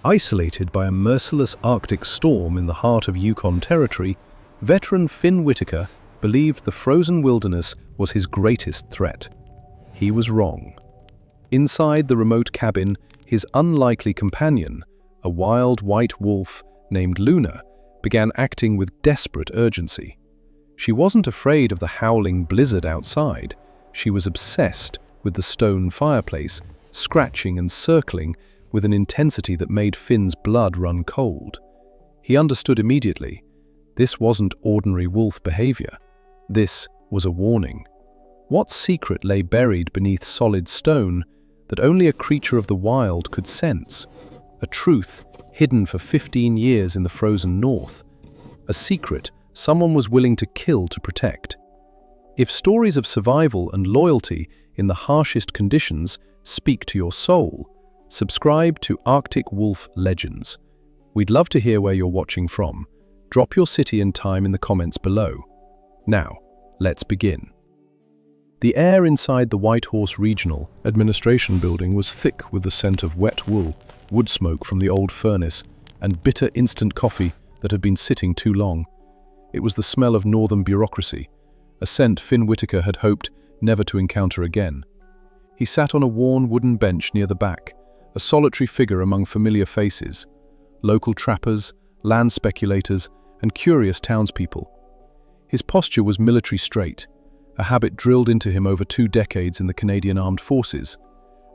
Isolated by a merciless Arctic storm in the heart of Yukon territory, veteran Finn Whitaker believed the frozen wilderness was his greatest threat. He was wrong. Inside the remote cabin, his unlikely companion, a wild white wolf named Luna, began acting with desperate urgency. She wasn't afraid of the howling blizzard outside. She was obsessed with the stone fireplace, scratching and circling with an intensity that made Finn's blood run cold. He understood immediately. This wasn't ordinary wolf behavior. This was a warning. What secret lay buried beneath solid stone that only a creature of the wild could sense? A truth hidden for 15 years in the frozen north. A secret someone was willing to kill to protect. If stories of survival and loyalty in the harshest conditions speak to your soul, subscribe to Arctic Wolf Legends. We'd love to hear where you're watching from. Drop your city and time in the comments below. Now, let's begin. The air inside the Whitehorse Regional Administration Building was thick with the scent of wet wool, wood smoke from the old furnace, and bitter instant coffee that had been sitting too long. It was the smell of northern bureaucracy, a scent Finn Whitaker had hoped never to encounter again. He sat on a worn wooden bench near the back, a solitary figure among familiar faces, local trappers, land speculators, and curious townspeople. His posture was military straight, a habit drilled into him over 2 decades in the Canadian Armed Forces,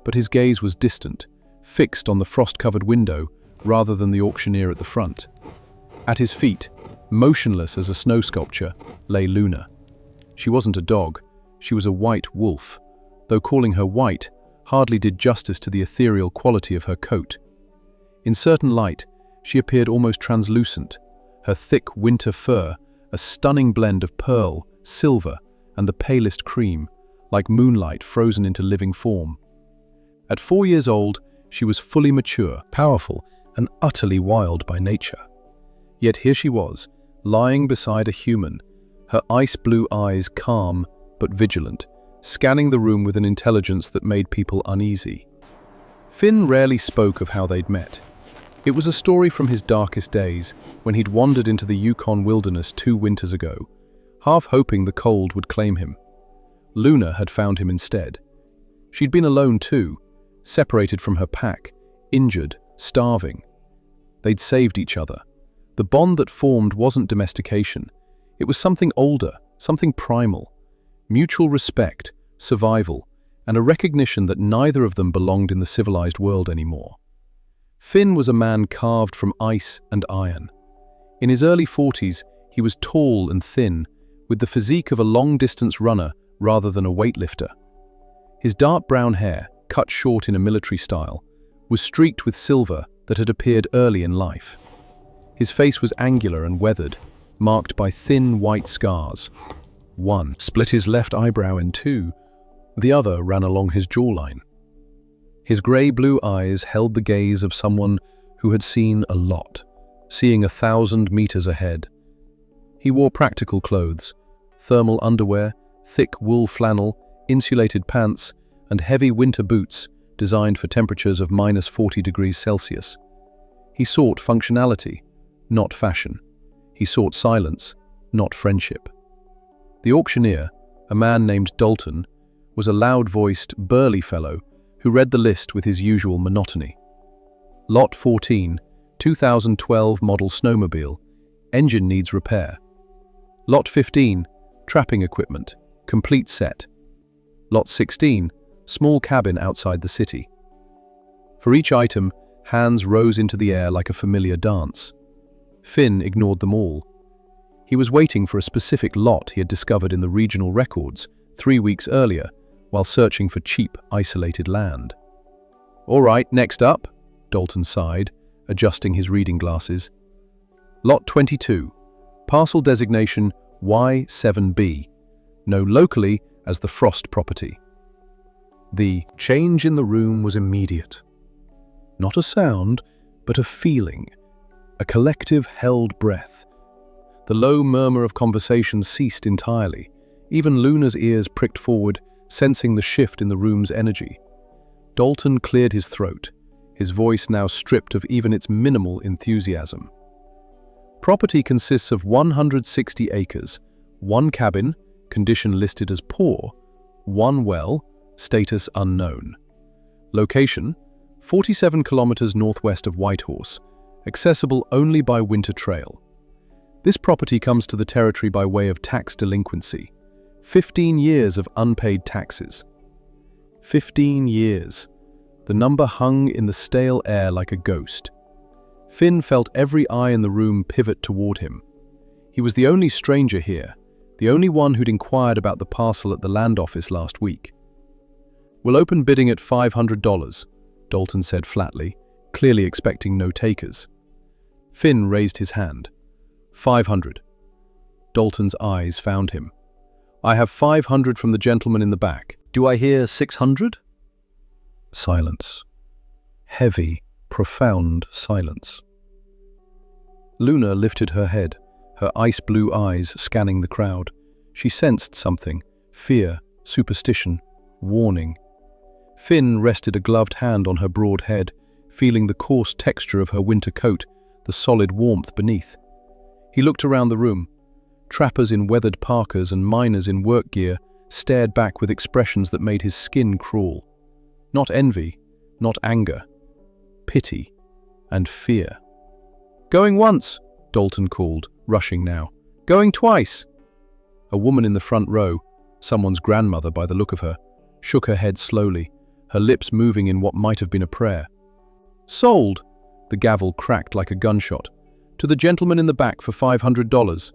but his gaze was distant, fixed on the frost-covered window rather than the auctioneer at the front. At his feet, motionless as a snow sculpture, lay Luna. She wasn't a dog, she was a white wolf, though calling her white hardly did justice to the ethereal quality of her coat. In certain light, she appeared almost translucent, her thick winter fur a stunning blend of pearl, silver, and the palest cream, like moonlight frozen into living form. At 4 years old, she was fully mature, powerful, and utterly wild by nature. Yet here she was, lying beside a human, her ice-blue eyes calm but vigilant, scanning the room with an intelligence that made people uneasy. Finn rarely spoke of how they'd met. It was a story from his darkest days, when he'd wandered into the Yukon wilderness 2 winters ago, half hoping the cold would claim him. Luna had found him instead. She'd been alone too, separated from her pack, injured, starving. They'd saved each other. The bond that formed wasn't domestication. It was something older, something primal. Mutual respect, survival, and a recognition that neither of them belonged in the civilized world anymore. Finn was a man carved from ice and iron. In his early 40s, he was tall and thin, with the physique of a long-distance runner rather than a weightlifter. His dark brown hair, cut short in a military style, was streaked with silver that had appeared early in life. His face was angular and weathered, marked by thin white scars. One split his left eyebrow in 2, the other ran along his jawline. His grey-blue eyes held the gaze of someone who had seen a lot, seeing 1,000 meters ahead. He wore practical clothes, thermal underwear, thick wool flannel, insulated pants, and heavy winter boots designed for temperatures of -40 degrees Celsius. He sought functionality, not fashion. He sought silence, not friendship. The auctioneer, a man named Dalton, was a loud-voiced, burly fellow who read the list with his usual monotony. Lot 14, 2012 model snowmobile, engine needs repair. Lot 15, trapping equipment, complete set. Lot 16, small cabin outside the city. For each item, hands rose into the air like a familiar dance. Finn ignored them all. He was waiting for a specific lot he had discovered in the regional records 3 weeks earlier, while searching for cheap, isolated land. "All right, next up," Dalton sighed, adjusting his reading glasses. Lot 22, parcel designation Y7B, known locally as the Frost property. The change in the room was immediate. Not a sound, but a feeling, a collective held breath. The low murmur of conversation ceased entirely. Even Luna's ears pricked forward, sensing the shift in the room's energy. Dalton cleared his throat. his voice now stripped of even its minimal enthusiasm. Property consists of 160 acres, 1 cabin, condition listed as poor, 1 well, status unknown. Location, 47 kilometers northwest of Whitehorse, accessible only by winter trail. This property comes to the territory by way of tax delinquency. 15 years of unpaid taxes. 15 years. The number hung in the stale air like a ghost. Finn felt every eye in the room pivot toward him. He was the only stranger here, the only one who'd inquired about the parcel at the land office last week. "We'll open bidding at $500, Dalton said flatly, clearly expecting no takers. Finn raised his hand. 500. Dalton's eyes found him. "I have 500 from the gentleman in the back." "Do I hear 600? Silence. Heavy, profound silence. Luna lifted her head, her ice-blue eyes scanning the crowd. She sensed something: fear, superstition, warning. Finn rested a gloved hand on her broad head, feeling the coarse texture of her winter coat, the solid warmth beneath. He looked around the room. Trappers in weathered parkas and miners in work gear stared back with expressions that made his skin crawl. Not envy, not anger. Pity and fear. "Going once," Dalton called, rushing now. "Going twice." A woman in the front row, someone's grandmother by the look of her, shook her head slowly, her lips moving in what might have been a prayer. "Sold," the gavel cracked like a gunshot, "to the gentleman in the back for $500.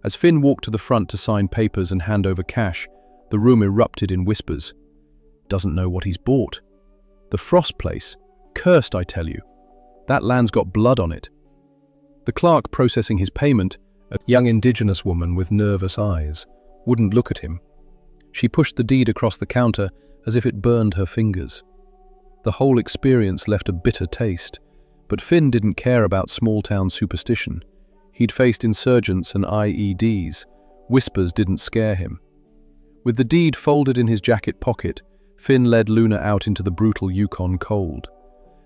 As Finn walked to the front to sign papers and hand over cash, the room erupted in whispers. Doesn't know what he's bought. The Frost place. Cursed, I tell you. That land's got blood on it. The clerk processing his payment, a young indigenous woman with nervous eyes, wouldn't look at him. She pushed the deed across the counter as if it burned her fingers. The whole experience left a bitter taste, but Finn didn't care about small-town superstition. He'd faced insurgents and IEDs. Whispers didn't scare him. With the deed folded in his jacket pocket, Finn led Luna out into the brutal Yukon cold.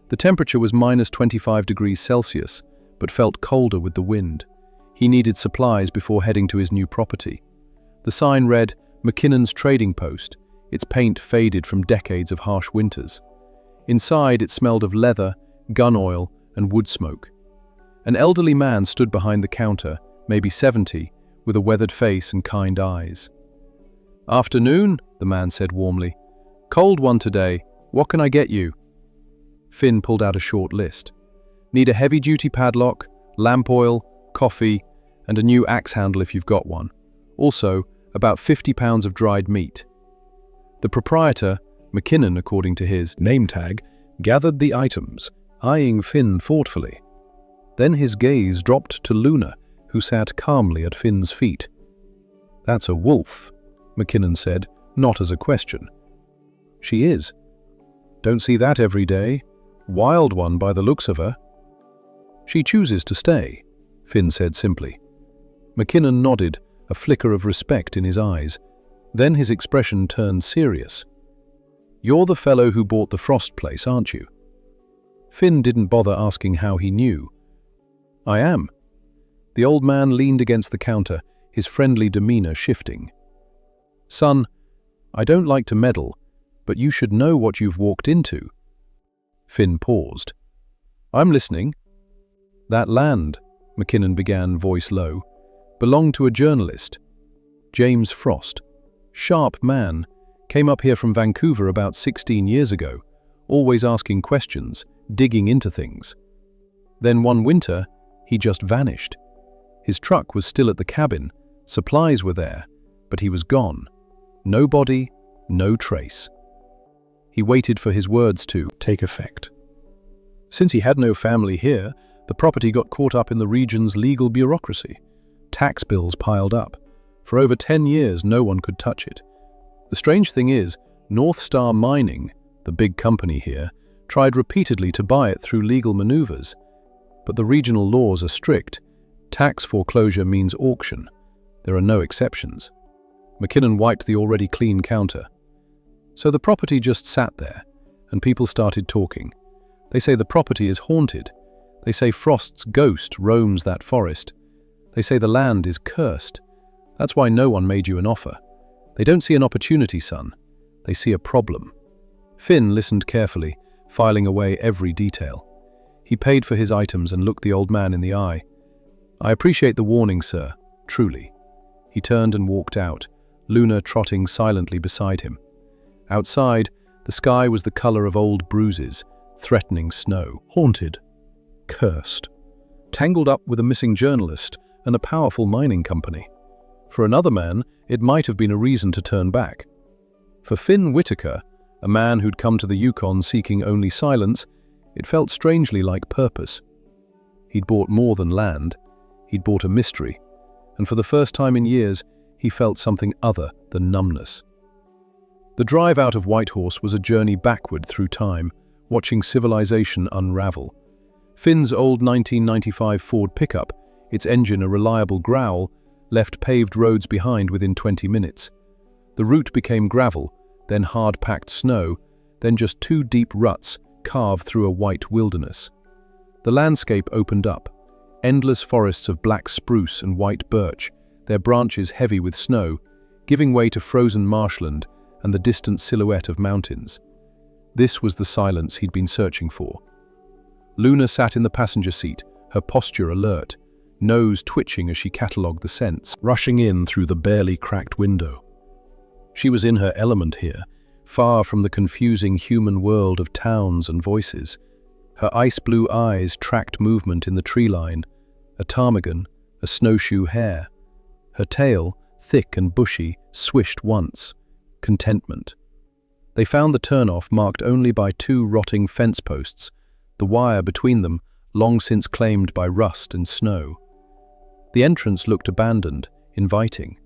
The temperature was -25 degrees Celsius, but felt colder with the wind. He needed supplies before heading to his new property. The sign read, "McKinnon's Trading Post," its paint faded from decades of harsh winters. Inside, it smelled of leather, gun oil, and wood smoke. An elderly man stood behind the counter, maybe 70, with a weathered face and kind eyes. "Afternoon," the man said warmly. "Cold one today. What can I get you?" Finn pulled out a short list. "Need a heavy-duty padlock, lamp oil, coffee, and a new axe handle if you've got one. Also, about 50 pounds of dried meat." The proprietor, McKinnon according to his name tag, gathered the items, eyeing Finn thoughtfully. Then his gaze dropped to Luna, who sat calmly at Finn's feet. "That's a wolf," McKinnon said, not as a question. "She is. Don't see that every day. Wild one by the looks of her." "She chooses to stay," Finn said simply. McKinnon nodded, a flicker of respect in his eyes. Then his expression turned serious. "You're the fellow who bought the Frost place, aren't you?" Finn didn't bother asking how he knew. "I am." The old man leaned against the counter, his friendly demeanor shifting. "Son, I don't like to meddle, but you should know what you've walked into." Finn paused. "I'm listening." "That land," McKinnon began, voice low, "belonged to a journalist. James Frost. Sharp man. Came up here from Vancouver about 16 years ago, always asking questions, digging into things. Then one winter, he just vanished. His truck was still at the cabin, supplies were there, but he was gone. No body, no trace." He waited for his words to take effect. Since he had no family here, the property got caught up in the region's legal bureaucracy. Tax bills piled up. For over 10 years, no one could touch it. The strange thing is, North Star Mining, the big company here, tried repeatedly to buy it through legal maneuvers. But the regional laws are strict. Tax foreclosure means auction. There are no exceptions. McKinnon wiped the already clean counter. So the property just sat there, and people started talking. They say the property is haunted. They say Frost's ghost roams that forest. They say the land is cursed. That's why no one made you an offer. They don't see an opportunity, son. They see a problem." Finn listened carefully, filing away every detail. He paid for his items and looked the old man in the eye. "I appreciate the warning, sir, truly." He turned and walked out, Luna trotting silently beside him. Outside, the sky was the color of old bruises, threatening snow. Haunted. Cursed. Tangled up with a missing journalist and a powerful mining company. For another man, it might have been a reason to turn back. For Finn Whitaker, a man who'd come to the Yukon seeking only silence, it felt strangely like purpose. He'd bought more than land. He'd bought a mystery. And for the first time in years, he felt something other than numbness. The drive out of Whitehorse was a journey backward through time, watching civilization unravel. Finn's old 1995 Ford pickup, its engine a reliable growl, left paved roads behind within 20 minutes. The route became gravel, then hard-packed snow, then just two deep ruts carved through a white wilderness. The landscape opened up, endless forests of black spruce and white birch, their branches heavy with snow, giving way to frozen marshland and the distant silhouette of mountains. This was the silence he'd been searching for. Luna sat in the passenger seat, her posture alert, nose twitching as she catalogued the scents, rushing in through the barely cracked window. She was in her element here, far from the confusing human world of towns and voices. Her ice-blue eyes tracked movement in the tree line, a ptarmigan, a snowshoe hare. Her tail, thick and bushy, swished once. Contentment. They found the turnoff marked only by two rotting fence posts, the wire between them long since claimed by rust and snow. The entrance looked abandoned, inviting.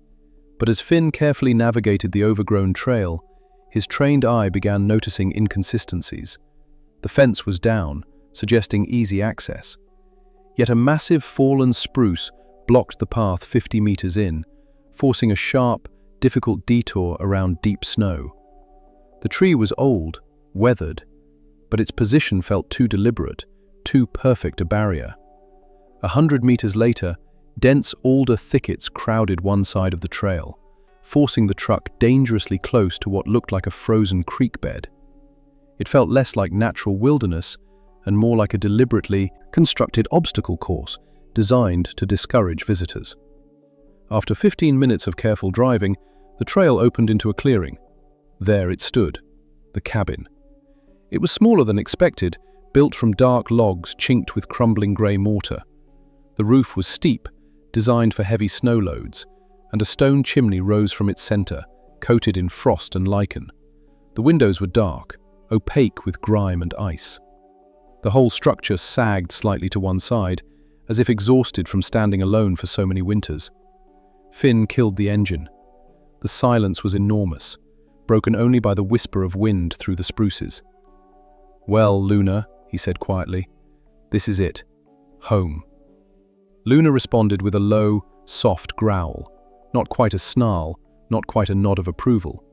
But as Finn carefully navigated the overgrown trail, his trained eye began noticing inconsistencies. The fence was down, suggesting easy access. Yet a massive fallen spruce blocked the path 50 meters in, forcing a sharp, difficult detour around deep snow. The tree was old, weathered, but its position felt too deliberate, too perfect a barrier. 100 meters later, dense alder thickets crowded one side of the trail, forcing the truck dangerously close to what looked like a frozen creek bed. It felt less like natural wilderness and more like a deliberately constructed obstacle course designed to discourage visitors. After 15 minutes of careful driving, the trail opened into a clearing. There it stood, the cabin. It was smaller than expected, built from dark logs chinked with crumbling grey mortar. The roof was steep, designed for heavy snow loads, and a stone chimney rose from its center, coated in frost and lichen. The windows were dark, opaque with grime and ice. The whole structure sagged slightly to one side, as if exhausted from standing alone for so many winters. Finn killed the engine. The silence was enormous, broken only by the whisper of wind through the spruces. "Well, Luna," he said quietly, "this is it. Home." Luna responded with a low, soft growl, not quite a snarl, not quite a nod of approval.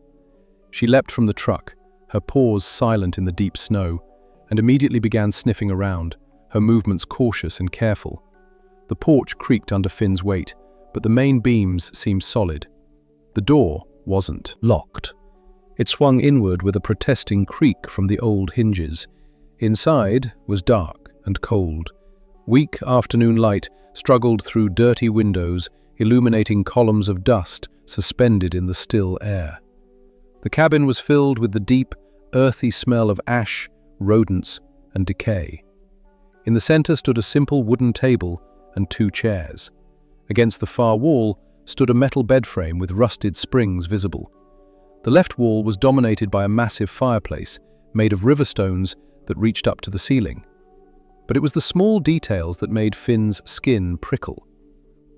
She leapt from the truck, her paws silent in the deep snow, and immediately began sniffing around, her movements cautious and careful. The porch creaked under Finn's weight, but the main beams seemed solid. The door wasn't locked. It swung inward with a protesting creak from the old hinges. Inside was dark and cold. Weak afternoon light struggled through dirty windows, illuminating columns of dust suspended in the still air. The cabin was filled with the deep, earthy smell of ash, rodents, and decay. In the center stood a simple wooden table and two chairs. Against the far wall stood a metal bed frame with rusted springs visible. The left wall was dominated by a massive fireplace made of river stones that reached up to the ceiling. But it was the small details that made Finn's skin prickle.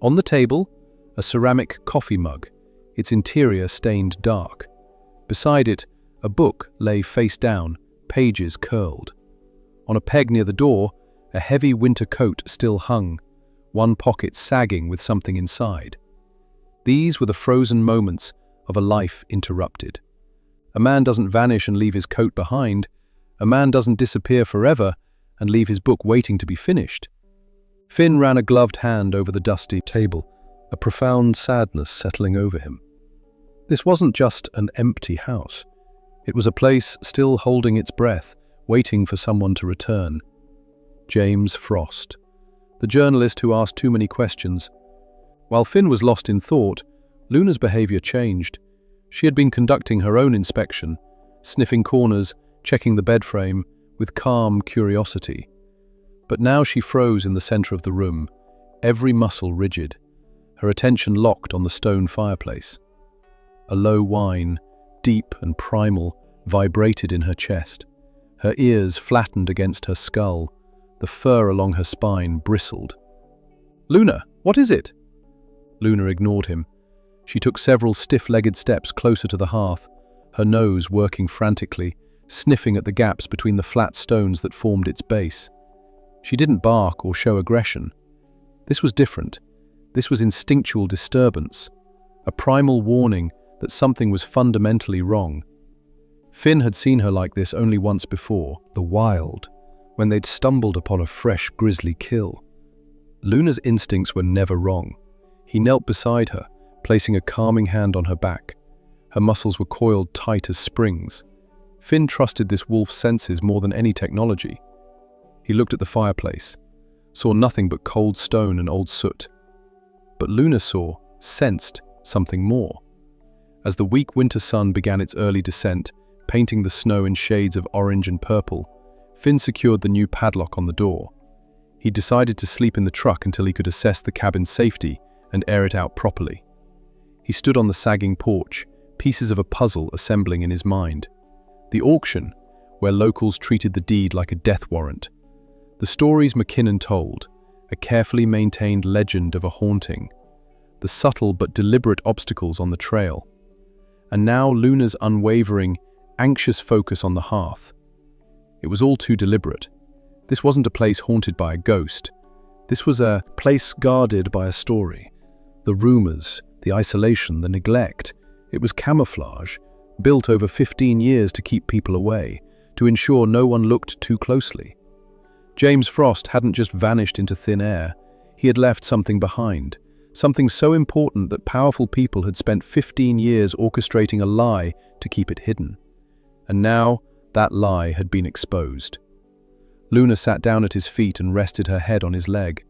On the table, a ceramic coffee mug, its interior stained dark. Beside it, a book lay face down, pages curled. On a peg near the door, a heavy winter coat still hung, one pocket sagging with something inside. These were the frozen moments of a life interrupted. A man doesn't vanish and leave his coat behind. A man doesn't disappear forever and leave his book waiting to be finished. Finn ran a gloved hand over the dusty table, a profound sadness settling over him. This wasn't just an empty house. It was a place still holding its breath, waiting for someone to return. James Frost, the journalist who asked too many questions. While Finn was lost in thought, Luna's behavior changed. She had been conducting her own inspection, sniffing corners, checking the bed frame, with calm curiosity. But now she froze in the center of the room, every muscle rigid, her attention locked on the stone fireplace. A low whine, deep and primal, vibrated in her chest. Her ears flattened against her skull. The fur along her spine bristled. "Luna, what is it?" Luna ignored him. She took several stiff-legged steps closer to the hearth, her nose working frantically, sniffing at the gaps between the flat stones that formed its base. She didn't bark or show aggression. This was different. This was instinctual disturbance, a primal warning that something was fundamentally wrong. Finn had seen her like this only once before, the wild, when they'd stumbled upon a fresh grisly kill. Luna's instincts were never wrong. He knelt beside her, placing a calming hand on her back. Her muscles were coiled tight as springs. Finn trusted this wolf's senses more than any technology. He looked at the fireplace, saw nothing but cold stone and old soot. But Luna sensed something more. As the weak winter sun began its early descent, painting the snow in shades of orange and purple, Finn secured the new padlock on the door. He decided to sleep in the truck until he could assess the cabin's safety and air it out properly. He stood on the sagging porch, pieces of a puzzle assembling in his mind. The auction, where locals treated the deed like a death warrant. The stories McKinnon told, a carefully maintained legend of a haunting. The subtle but deliberate obstacles on the trail. And now Luna's unwavering, anxious focus on the hearth. It was all too deliberate. This wasn't a place haunted by a ghost. This was a place guarded by a story. The rumors, the isolation, the neglect. It was camouflage, built over 15 years to keep people away, to ensure no one looked too closely. James Frost hadn't just vanished into thin air. He had left something behind, something so important that powerful people had spent 15 years orchestrating a lie to keep it hidden. And now, that lie had been exposed. Luna sat down at his feet and rested her head on his leg.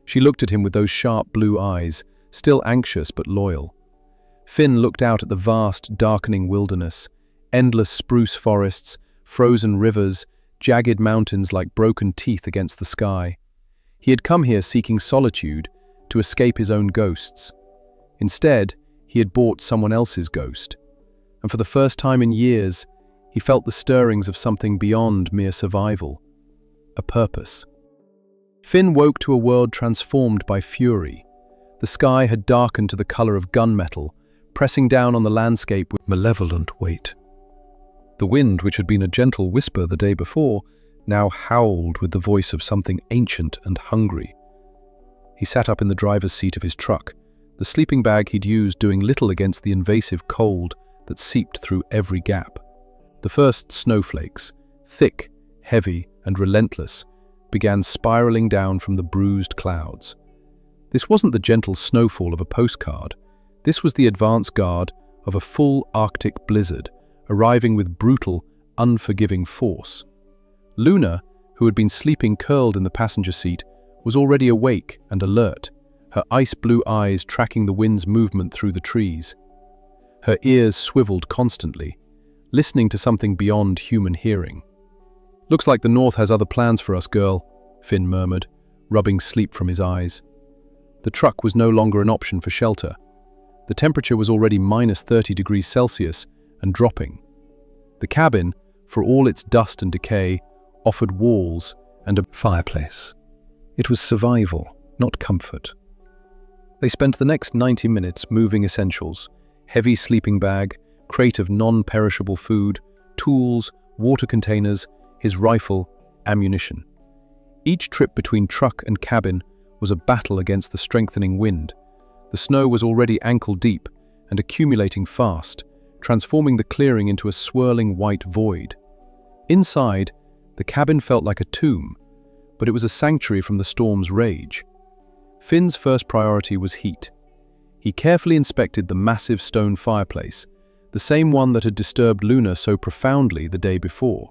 She looked at him with those sharp blue eyes, still anxious but loyal. Finn looked out at the vast, darkening wilderness, endless spruce forests, frozen rivers, jagged mountains like broken teeth against the sky. He had come here seeking solitude, to escape his own ghosts. Instead, he had bought someone else's ghost. And for the first time in years, he felt the stirrings of something beyond mere survival. A purpose. Finn woke to a world transformed by fury. The sky had darkened to the color of gunmetal, pressing down on the landscape with malevolent weight. The wind, which had been a gentle whisper the day before, now howled with the voice of something ancient and hungry. He sat up in the driver's seat of his truck, the sleeping bag he'd used doing little against the invasive cold that seeped through every gap. The first snowflakes, thick, heavy, and relentless, began spiraling down from the bruised clouds. This wasn't the gentle snowfall of a postcard. This was the advance guard of a full Arctic blizzard, arriving with brutal, unforgiving force. Luna, who had been sleeping curled in the passenger seat, was already awake and alert, her ice-blue eyes tracking the wind's movement through the trees. Her ears swiveled constantly, listening to something beyond human hearing. "Looks like the North has other plans for us, girl," Finn murmured, rubbing sleep from his eyes. The truck was no longer an option for shelter. The temperature was already minus 30 degrees Celsius and dropping. The cabin, for all its dust and decay, offered walls and a fireplace. It was survival, not comfort. They spent the next 90 minutes moving essentials: heavy sleeping bag, crate of non-perishable food, tools, water containers, his rifle, ammunition. Each trip between truck and cabin was a battle against the strengthening wind. The snow was already ankle-deep and accumulating fast, transforming the clearing into a swirling white void. Inside, The cabin felt like a tomb, but it was a sanctuary from the storm's rage. Finn's first priority was heat. He carefully inspected the massive stone fireplace, the same one that had disturbed Luna so profoundly the day before.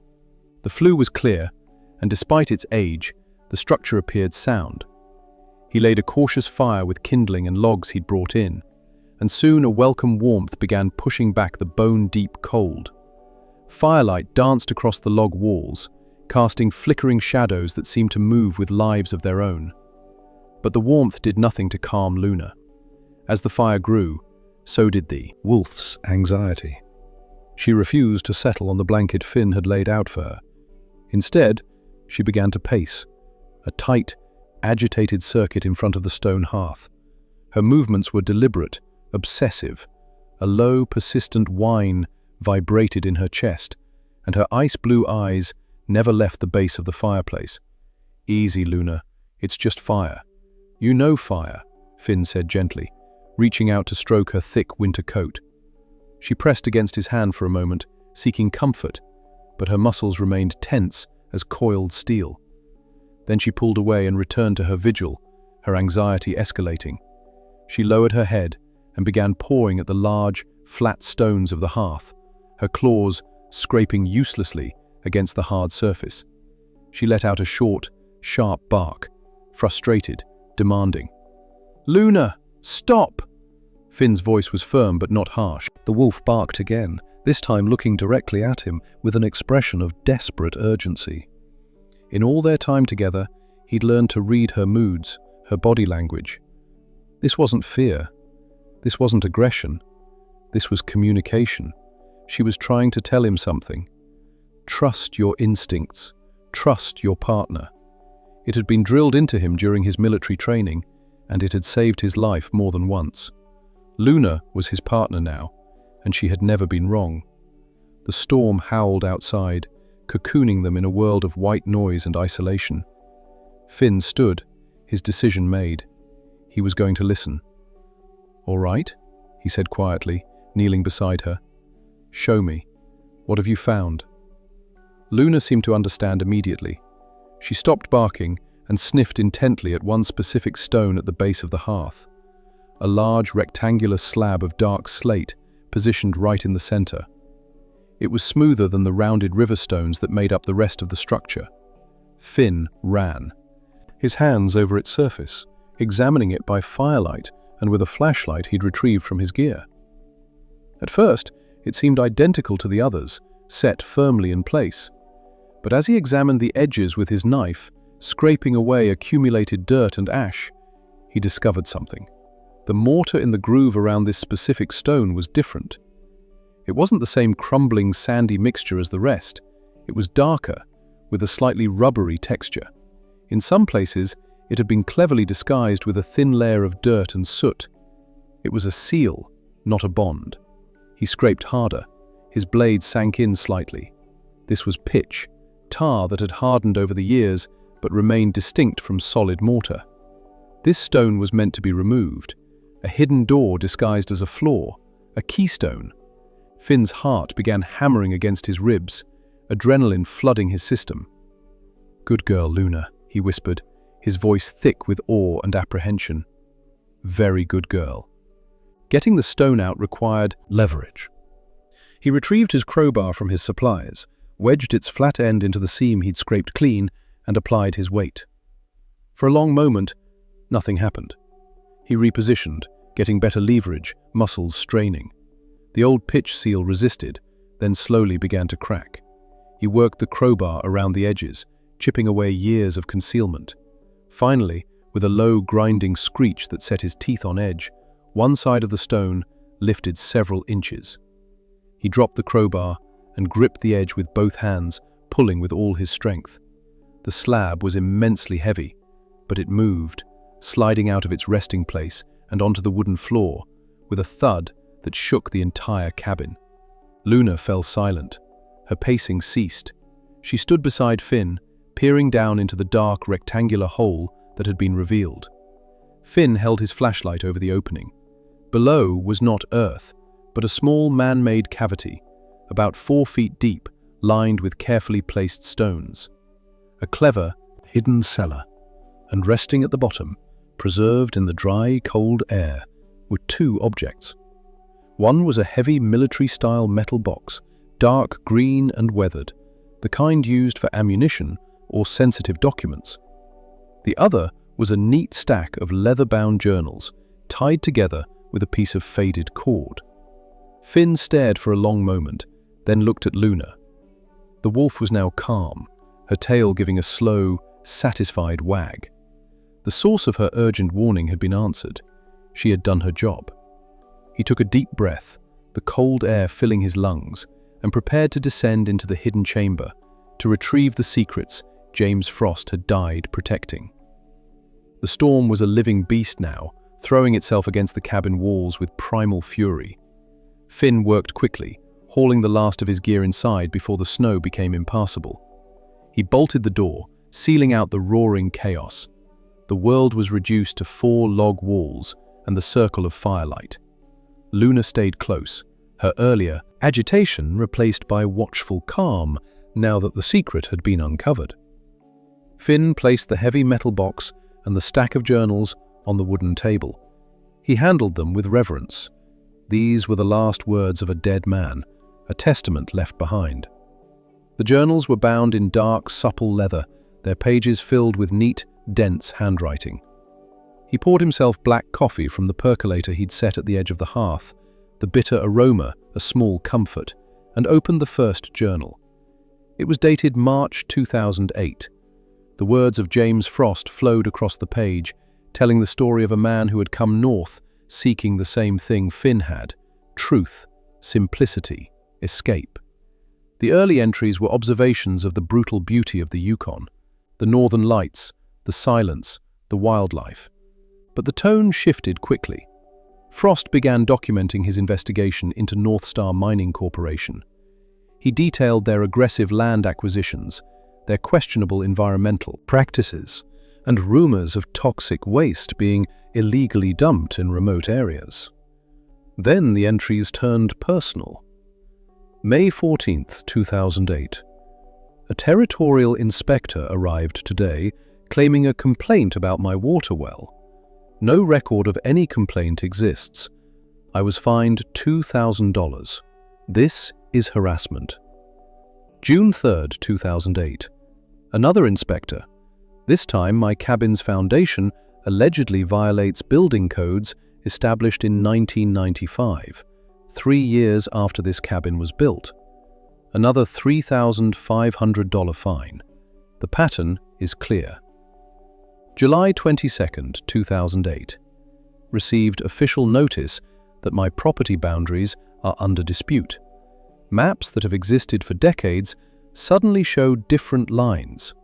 The flue was clear, and despite its age, the structure appeared sound. He laid a cautious fire with kindling and logs he'd brought in, and soon a welcome warmth began pushing back the bone-deep cold. Firelight danced across the log walls, casting flickering shadows that seemed to move with lives of their own. But the warmth did nothing to calm Luna. As the fire grew, so did the wolf's anxiety. She refused to settle on the blanket Finn had laid out for her. Instead, she began to pace, a tight, agitated circuit in front of the stone hearth. Her movements were deliberate, obsessive. A low, persistent whine vibrated in her chest, and her ice-blue eyes never left the base of the fireplace. "Easy, Luna. It's just fire." "You know fire," Finn said gently, reaching out to stroke her thick winter coat. She pressed against his hand for a moment, seeking comfort, but her muscles remained tense as coiled steel. Then she pulled away and returned to her vigil, her anxiety escalating. She lowered her head and began pawing at the large, flat stones of the hearth, her claws scraping uselessly against the hard surface. She let out a short, sharp bark, frustrated, demanding. "Luna, stop!" Finn's voice was firm but not harsh. The wolf barked again, this time looking directly at him with an expression of desperate urgency. In all their time together, he'd learned to read her moods, her body language. This wasn't fear. This wasn't aggression. This was communication. She was trying to tell him something. Trust your instincts. Trust your partner. It had been drilled into him during his military training, and it had saved his life more than once. Luna was his partner now, and she had never been wrong. The storm howled outside, cocooning them in a world of white noise and isolation. Finn stood, his decision made. He was going to listen. "All right," he said quietly, kneeling beside her. "Show me. What have you found?" Luna seemed to understand immediately. She stopped barking and sniffed intently at one specific stone at the base of the hearth. A large rectangular slab of dark slate positioned right in the center. It was smoother than the rounded river stones that made up the rest of the structure. Finn ran, his hands over its surface, examining it by firelight and with a flashlight he'd retrieved from his gear. At first, it seemed identical to the others, set firmly in place. But as he examined the edges with his knife, scraping away accumulated dirt and ash, he discovered something. The mortar in the groove around this specific stone was different. It wasn't the same crumbling, sandy mixture as the rest. It was darker, with a slightly rubbery texture. In some places, it had been cleverly disguised with a thin layer of dirt and soot. It was a seal, not a bond. He scraped harder. His blade sank in slightly. This was pitch, tar that had hardened over the years but remained distinct from solid mortar. This stone was meant to be removed, a hidden door disguised as a flaw, a keystone. Finn's heart began hammering against his ribs, adrenaline flooding his system. "Good girl, Luna," he whispered, his voice thick with awe and apprehension. "Very good girl." Getting the stone out required leverage. He retrieved his crowbar from his supplies, wedged its flat end into the seam he'd scraped clean, and applied his weight. For a long moment, nothing happened. He repositioned, getting better leverage, muscles straining. The old pitch seal resisted, then slowly began to crack. He worked the crowbar around the edges, chipping away years of concealment. Finally, with a low grinding screech that set his teeth on edge, one side of the stone lifted several inches. He dropped the crowbar and gripped the edge with both hands, pulling with all his strength. The slab was immensely heavy, but it moved, sliding out of its resting place and onto the wooden floor, with a thud that shook the entire cabin. Luna fell silent. Her pacing ceased. She stood beside Finn, peering down into the dark rectangular hole that had been revealed. Finn held his flashlight over the opening. Below was not earth, but a small man-made cavity, about 4 feet deep, lined with carefully placed stones. a clever, hidden cellar, and resting at the bottom, preserved in the dry, cold air, were two objects. One was a heavy military-style metal box, dark green and weathered, the kind used for ammunition or sensitive documents. The other was a neat stack of leather-bound journals, tied together with a piece of faded cord. Finn stared for a long moment, then looked at Luna. The wolf was now calm, her tail giving a slow, satisfied wag. The source of her urgent warning had been answered. She had done her job. He took a deep breath, the cold air filling his lungs, and prepared to descend into the hidden chamber, to retrieve the secrets James Frost had died protecting. The storm was a living beast now, throwing itself against the cabin walls with primal fury. Finn worked quickly, hauling the last of his gear inside before the snow became impassable. He bolted the door, sealing out the roaring chaos. The world was reduced to 4 log walls and the circle of firelight. Luna stayed close, her earlier agitation replaced by watchful calm now that the secret had been uncovered. Finn placed the heavy metal box and the stack of journals on the wooden table. He handled them with reverence. These were the last words of a dead man, a testament left behind. The journals were bound in dark, supple leather, their pages filled with neat, dense handwriting. He poured himself black coffee from the percolator he'd set at the edge of the hearth, the bitter aroma a small comfort, and opened the first journal. It was dated March 2008. The words of James Frost flowed across the page, telling the story of a man who had come north seeking the same thing Finn had: truth, simplicity, escape. The early entries were observations of the brutal beauty of the Yukon, the northern lights, the silence, the wildlife. But the tone shifted quickly. Frost began documenting his investigation into North Star Mining Corporation. He detailed their aggressive land acquisitions, their questionable environmental practices, and rumors of toxic waste being illegally dumped in remote areas. Then the entries turned personal. May 14, 2008. A territorial inspector arrived today claiming a complaint about my water well. No record of any complaint exists. I was fined $2,000. This is harassment. June 3, 2008. Another inspector. This time my cabin's foundation allegedly violates building codes established in 1995, 3 years after this cabin was built. Another $3,500 fine. The pattern is clear. July 22, 2008. Received official notice that my property boundaries are under dispute. Maps that have existed for decades suddenly show different lines.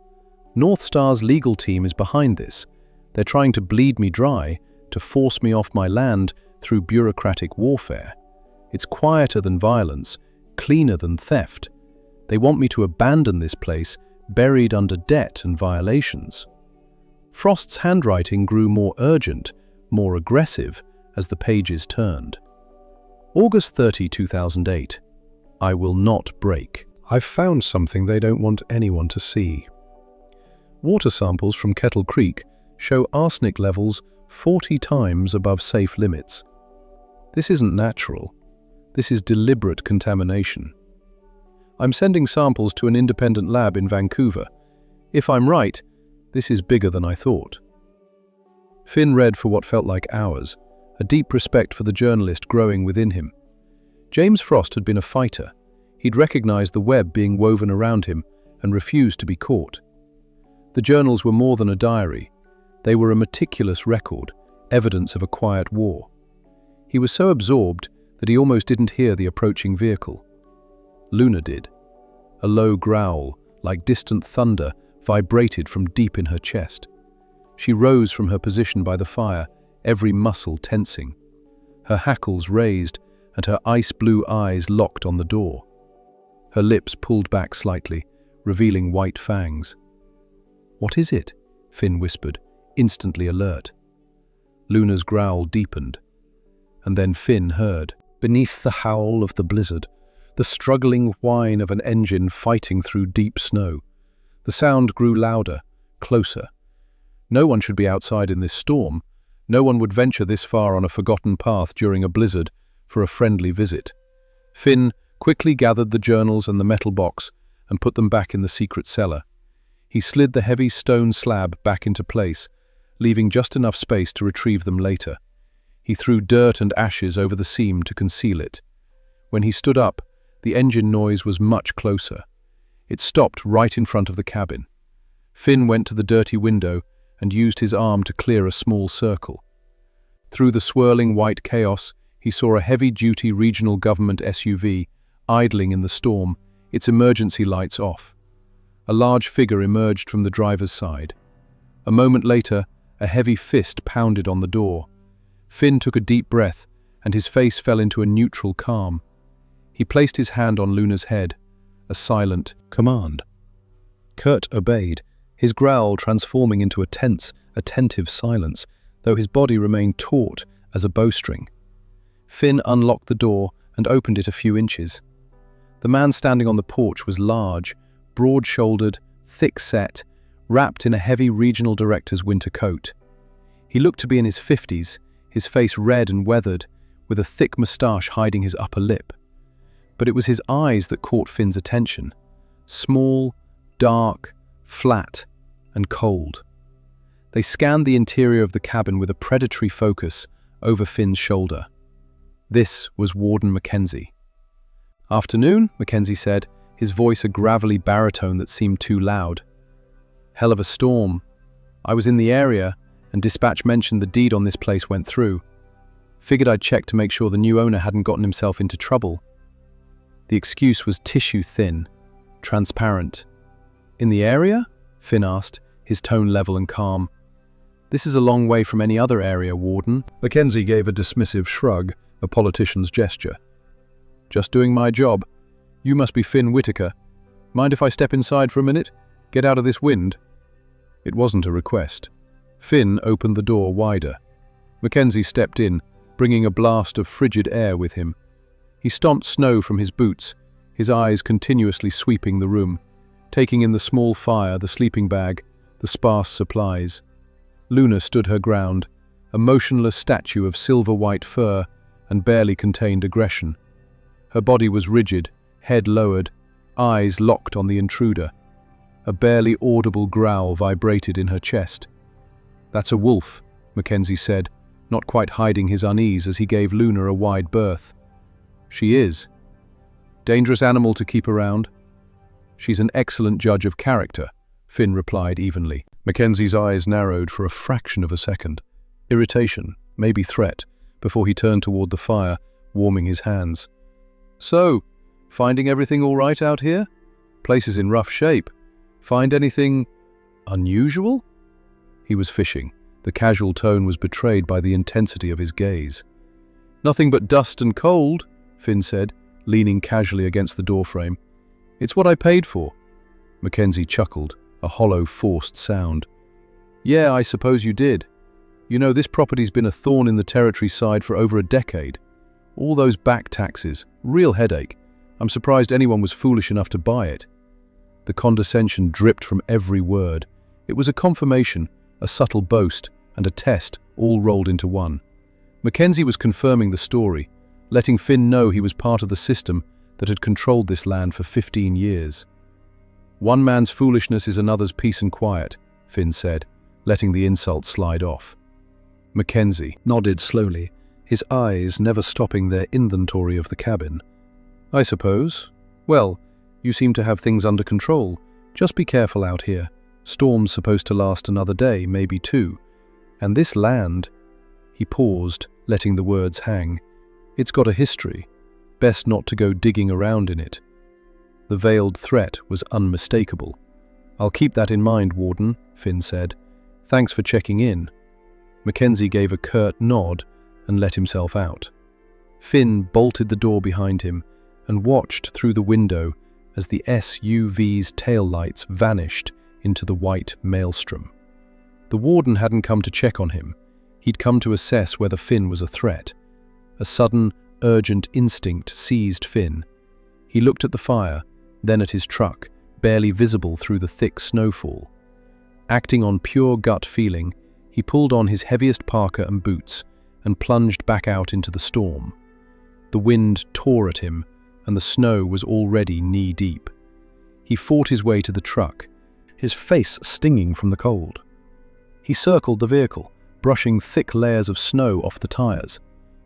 North Star's legal team is behind this. They're trying to bleed me dry, to force me off my land through bureaucratic warfare. It's quieter than violence, cleaner than theft. They want me to abandon this place, buried under debt and violations. Frost's handwriting grew more urgent, more aggressive, as the pages turned. August 30, 2008. I will not break. I've found something they don't want anyone to see. Water samples from Kettle Creek show arsenic levels 40 times above safe limits. This isn't natural. This is deliberate contamination. I'm sending samples to an independent lab in Vancouver. If I'm right, this is bigger than I thought. Finn read for what felt like hours, a deep respect for the journalist growing within him. James Frost had been a fighter. He'd recognized the web being woven around him and refused to be caught. The journals were more than a diary. They were a meticulous record, evidence of a quiet war. He was so absorbed that he almost didn't hear the approaching vehicle. Luna did. A low growl, like distant thunder, vibrated from deep in her chest. She rose from her position by the fire, every muscle tensing. Her hackles raised and her ice-blue eyes locked on the door. Her lips pulled back slightly, revealing white fangs. "What is it?" Finn whispered, instantly alert. Luna's growl deepened, and then Finn heard, beneath the howl of the blizzard, the struggling whine of an engine fighting through deep snow. The sound grew louder, closer. No one should be outside in this storm. No one would venture this far on a forgotten path during a blizzard for a friendly visit. Finn quickly gathered the journals and the metal box and put them back in the secret cellar. He slid the heavy stone slab back into place, leaving just enough space to retrieve them later. He threw dirt and ashes over the seam to conceal it. When he stood up, the engine noise was much closer. It stopped right in front of the cabin. Finn went to the dirty window and used his arm to clear a small circle. Through the swirling white chaos, he saw a heavy-duty regional government SUV idling in the storm, its emergency lights off. A large figure emerged from the driver's side. A moment later, a heavy fist pounded on the door. Finn took a deep breath, and his face fell into a neutral calm. He placed his hand on Luna's head, a silent command. Kurt obeyed, his growl transforming into a tense, attentive silence, though his body remained taut as a bowstring. Finn unlocked the door and opened it a few inches. The man standing on the porch was large, broad-shouldered, thick-set, wrapped in a heavy regional director's winter coat. He looked to be in his 50s, his face red and weathered, with a thick moustache hiding his upper lip. But it was his eyes that caught Finn's attention. Small, dark, flat, and cold. They scanned the interior of the cabin with a predatory focus over Finn's shoulder. This was Warden Mackenzie. "Afternoon," Mackenzie said, his voice a gravelly baritone that seemed too loud. "Hell of a storm. I was in the area, and dispatch mentioned the deed on this place went through. Figured I'd check to make sure the new owner hadn't gotten himself into trouble." The excuse was tissue-thin, transparent. "In the area?" Finn asked, his tone level and calm. "This is a long way from any other area, Warden." Mackenzie gave a dismissive shrug, a politician's gesture. "Just doing my job. You must be Finn Whitaker. Mind if I step inside for a minute? Get out of this wind?" It wasn't a request. Finn opened the door wider. Mackenzie stepped in, bringing a blast of frigid air with him. He stomped snow from his boots, his eyes continuously sweeping the room, taking in the small fire, the sleeping bag, the sparse supplies. Luna stood her ground, a motionless statue of silver-white fur and barely contained aggression. Her body was rigid, head lowered, eyes locked on the intruder. A barely audible growl vibrated in her chest. "That's a wolf," Mackenzie said, not quite hiding his unease as he gave Luna a wide berth. "She is. Dangerous animal to keep around." "She's an excellent judge of character," Finn replied evenly. Mackenzie's eyes narrowed for a fraction of a second. Irritation, maybe threat, before he turned toward the fire, warming his hands. "So, finding everything all right out here? Place is in rough shape. Find anything unusual?" He was fishing. The casual tone was betrayed by the intensity of his gaze. "Nothing but dust and cold," Finn said, leaning casually against the doorframe. "It's what I paid for." Mackenzie chuckled, a hollow, forced sound. "Yeah, I suppose you did. You know, this property's been a thorn in the territory side for over a decade. All those back taxes, real headache. I'm surprised anyone was foolish enough to buy it." The condescension dripped from every word. It was a confirmation, a subtle boast, and a test, all rolled into one. Mackenzie was confirming the story, letting Finn know he was part of the system that had controlled this land for 15 years. "One man's foolishness is another's peace and quiet," Finn said, letting the insult slide off. Mackenzie nodded slowly, his eyes never stopping their inventory of the cabin. "I suppose. Well, you seem to have things under control. Just be careful out here. Storm's supposed to last another day, maybe two. And this land..." He paused, letting the words hang. "It's got a history. Best not to go digging around in it." The veiled threat was unmistakable. "I'll keep that in mind, Warden," Finn said. "Thanks for checking in." Mackenzie gave a curt nod and let himself out. Finn bolted the door behind him and watched through the window as the SUV's taillights vanished into the white maelstrom. The warden hadn't come to check on him. He'd come to assess whether Finn was a threat. A sudden, urgent instinct seized Finn. He looked at the fire, then at his truck, barely visible through the thick snowfall. Acting on pure gut feeling, he pulled on his heaviest parka and boots and plunged back out into the storm. The wind tore at him, and the snow was already knee-deep. He fought his way to the truck, his face stinging from the cold. He circled the vehicle, brushing thick layers of snow off the tires.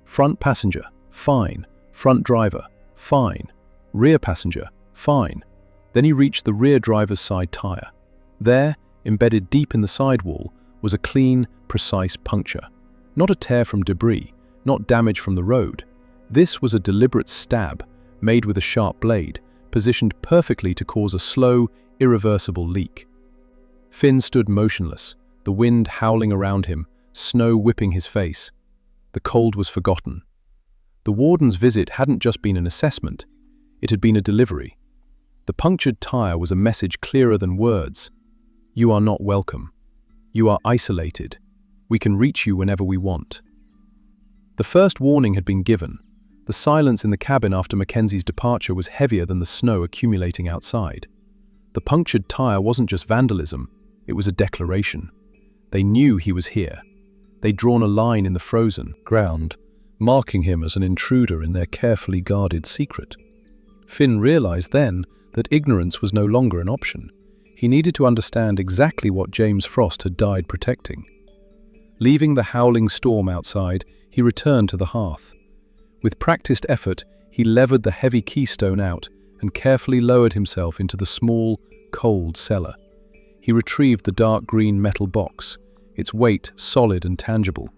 Front passenger, fine. Front driver, fine. Rear passenger, fine. Then he reached the rear driver's side tire. There, embedded deep in the sidewall, was a clean, precise puncture. Not a tear from debris, not damage from the road. This was a deliberate stab, made with a sharp blade, positioned perfectly to cause a slow, irreversible leak. Finn stood motionless, the wind howling around him, snow whipping his face. The cold was forgotten. The warden's visit hadn't just been an assessment, it had been a delivery. The punctured tire was a message clearer than words. You are not welcome. You are isolated. We can reach you whenever we want. The first warning had been given. The silence in the cabin after Mackenzie's departure was heavier than the snow accumulating outside. The punctured tire wasn't just vandalism, it was a declaration. They knew he was here. They'd drawn a line in the frozen ground, marking him as an intruder in their carefully guarded secret. Finn realized then that ignorance was no longer an option. He needed to understand exactly what James Frost had died protecting. Leaving the howling storm outside, he returned to the hearth. With practiced effort, he levered the heavy keystone out and carefully lowered himself into the small, cold cellar. He retrieved the dark green metal box, its weight solid and tangible.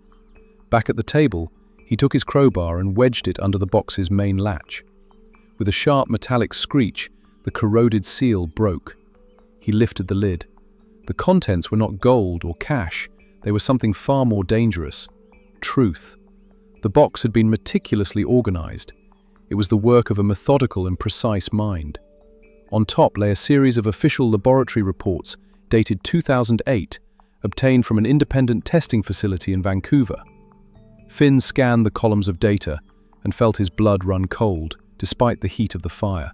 Back at the table, he took his crowbar and wedged it under the box's main latch. With a sharp metallic screech, the corroded seal broke. He lifted the lid. The contents were not gold or cash, they were something far more dangerous. Truth. The box had been meticulously organized. It was the work of a methodical and precise mind. On top lay a series of official laboratory reports dated 2008, obtained from an independent testing facility in Vancouver. Finn scanned the columns of data and felt his blood run cold, despite the heat of the fire.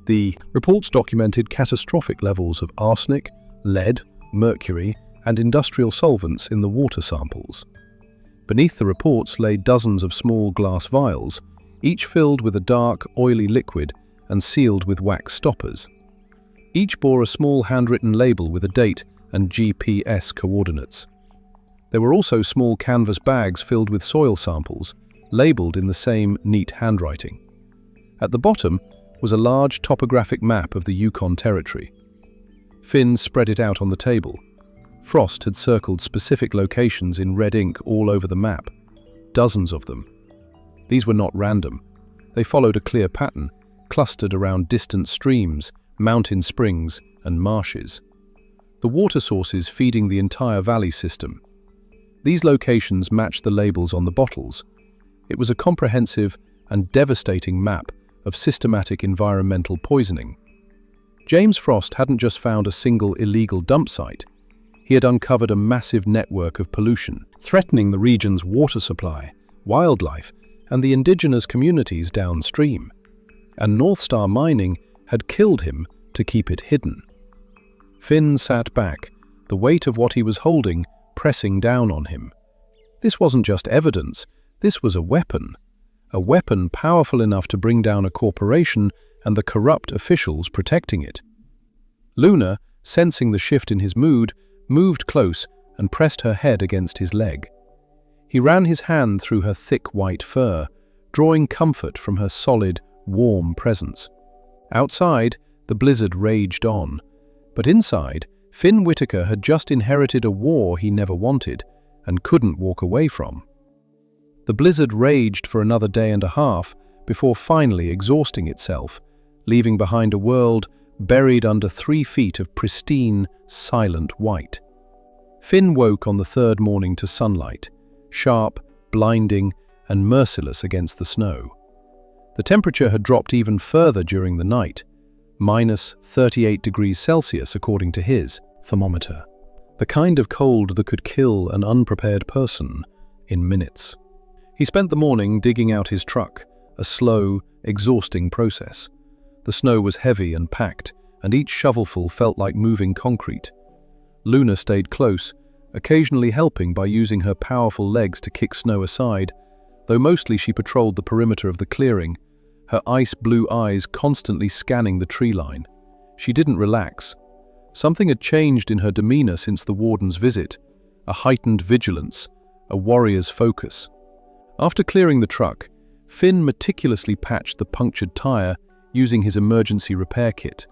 The reports documented catastrophic levels of arsenic, lead, mercury, and industrial solvents in the water samples. Beneath the reports lay dozens of small glass vials, each filled with a dark, oily liquid and sealed with wax stoppers. Each bore a small handwritten label with a date and GPS coordinates. There were also small canvas bags filled with soil samples, labeled in the same neat handwriting. At the bottom was a large topographic map of the Yukon territory. Finn spread it out on the table. Frost had circled specific locations in red ink all over the map, dozens of them. These were not random. They followed a clear pattern, clustered around distant streams, mountain springs, and marshes. The water sources feeding the entire valley system. These locations matched the labels on the bottles. It was a comprehensive and devastating map of systematic environmental poisoning. James Frost hadn't just found a single illegal dump site. He had uncovered a massive network of pollution, threatening the region's water supply, wildlife, and the indigenous communities downstream. And North Star Mining had killed him to keep it hidden. Finn sat back, the weight of what he was holding pressing down on him. This wasn't just evidence, this was a weapon powerful enough to bring down a corporation and the corrupt officials protecting it. Luna, sensing the shift in his mood, moved close and pressed her head against his leg. He ran his hand through her thick white fur, drawing comfort from her solid, warm presence. Outside, the blizzard raged on, but inside, Finn Whitaker had just inherited a war he never wanted and couldn't walk away from. The blizzard raged for another day and a half before finally exhausting itself, leaving behind a world buried under 3 feet of pristine, silent white. Finn woke on the third morning to sunlight, sharp, blinding, and merciless against the snow. The temperature had dropped even further during the night, minus 38 degrees Celsius according to his thermometer. The kind of cold that could kill an unprepared person in minutes. He spent the morning digging out his truck, a slow, exhausting process. The snow was heavy and packed, and each shovelful felt like moving concrete. Luna stayed close, occasionally helping by using her powerful legs to kick snow aside, though mostly she patrolled the perimeter of the clearing, her ice-blue eyes constantly scanning the tree line. She didn't relax. Something had changed in her demeanor since the warden's visit, a heightened vigilance, a warrior's focus. After clearing the truck, Finn meticulously patched the punctured tire using his emergency repair kit.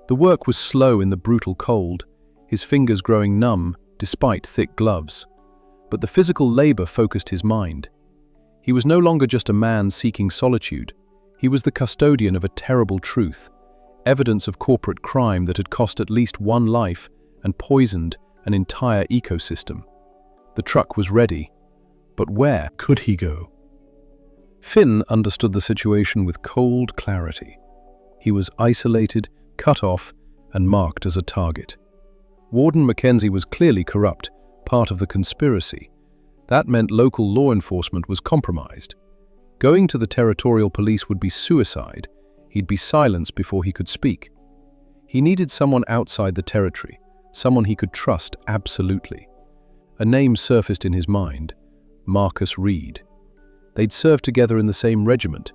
The work was slow in the brutal cold, his fingers growing numb despite thick gloves. But the physical labor focused his mind. He was no longer just a man seeking solitude. He was the custodian of a terrible truth, evidence of corporate crime that had cost at least one life and poisoned an entire ecosystem. The truck was ready, but where could he go? Finn understood the situation with cold clarity. He was isolated, cut off, and marked as a target. Warden Mackenzie was clearly corrupt, part of the conspiracy. That meant local law enforcement was compromised. Going to the territorial police would be suicide. He'd be silenced before he could speak. He needed someone outside the territory, someone he could trust absolutely. A name surfaced in his mind: Marcus Reed. They'd served together in the same regiment,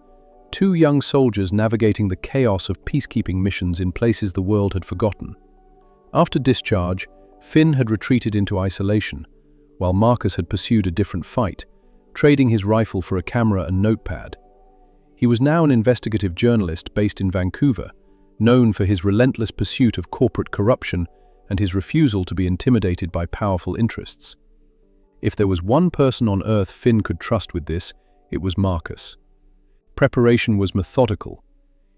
two young soldiers navigating the chaos of peacekeeping missions in places the world had forgotten. After discharge, Finn had retreated into isolation, while Marcus had pursued a different fight, trading his rifle for a camera and notepad. He was now an investigative journalist based in Vancouver, known for his relentless pursuit of corporate corruption and his refusal to be intimidated by powerful interests. If there was one person on Earth Finn could trust with this, it was Marcus. Preparation was methodical.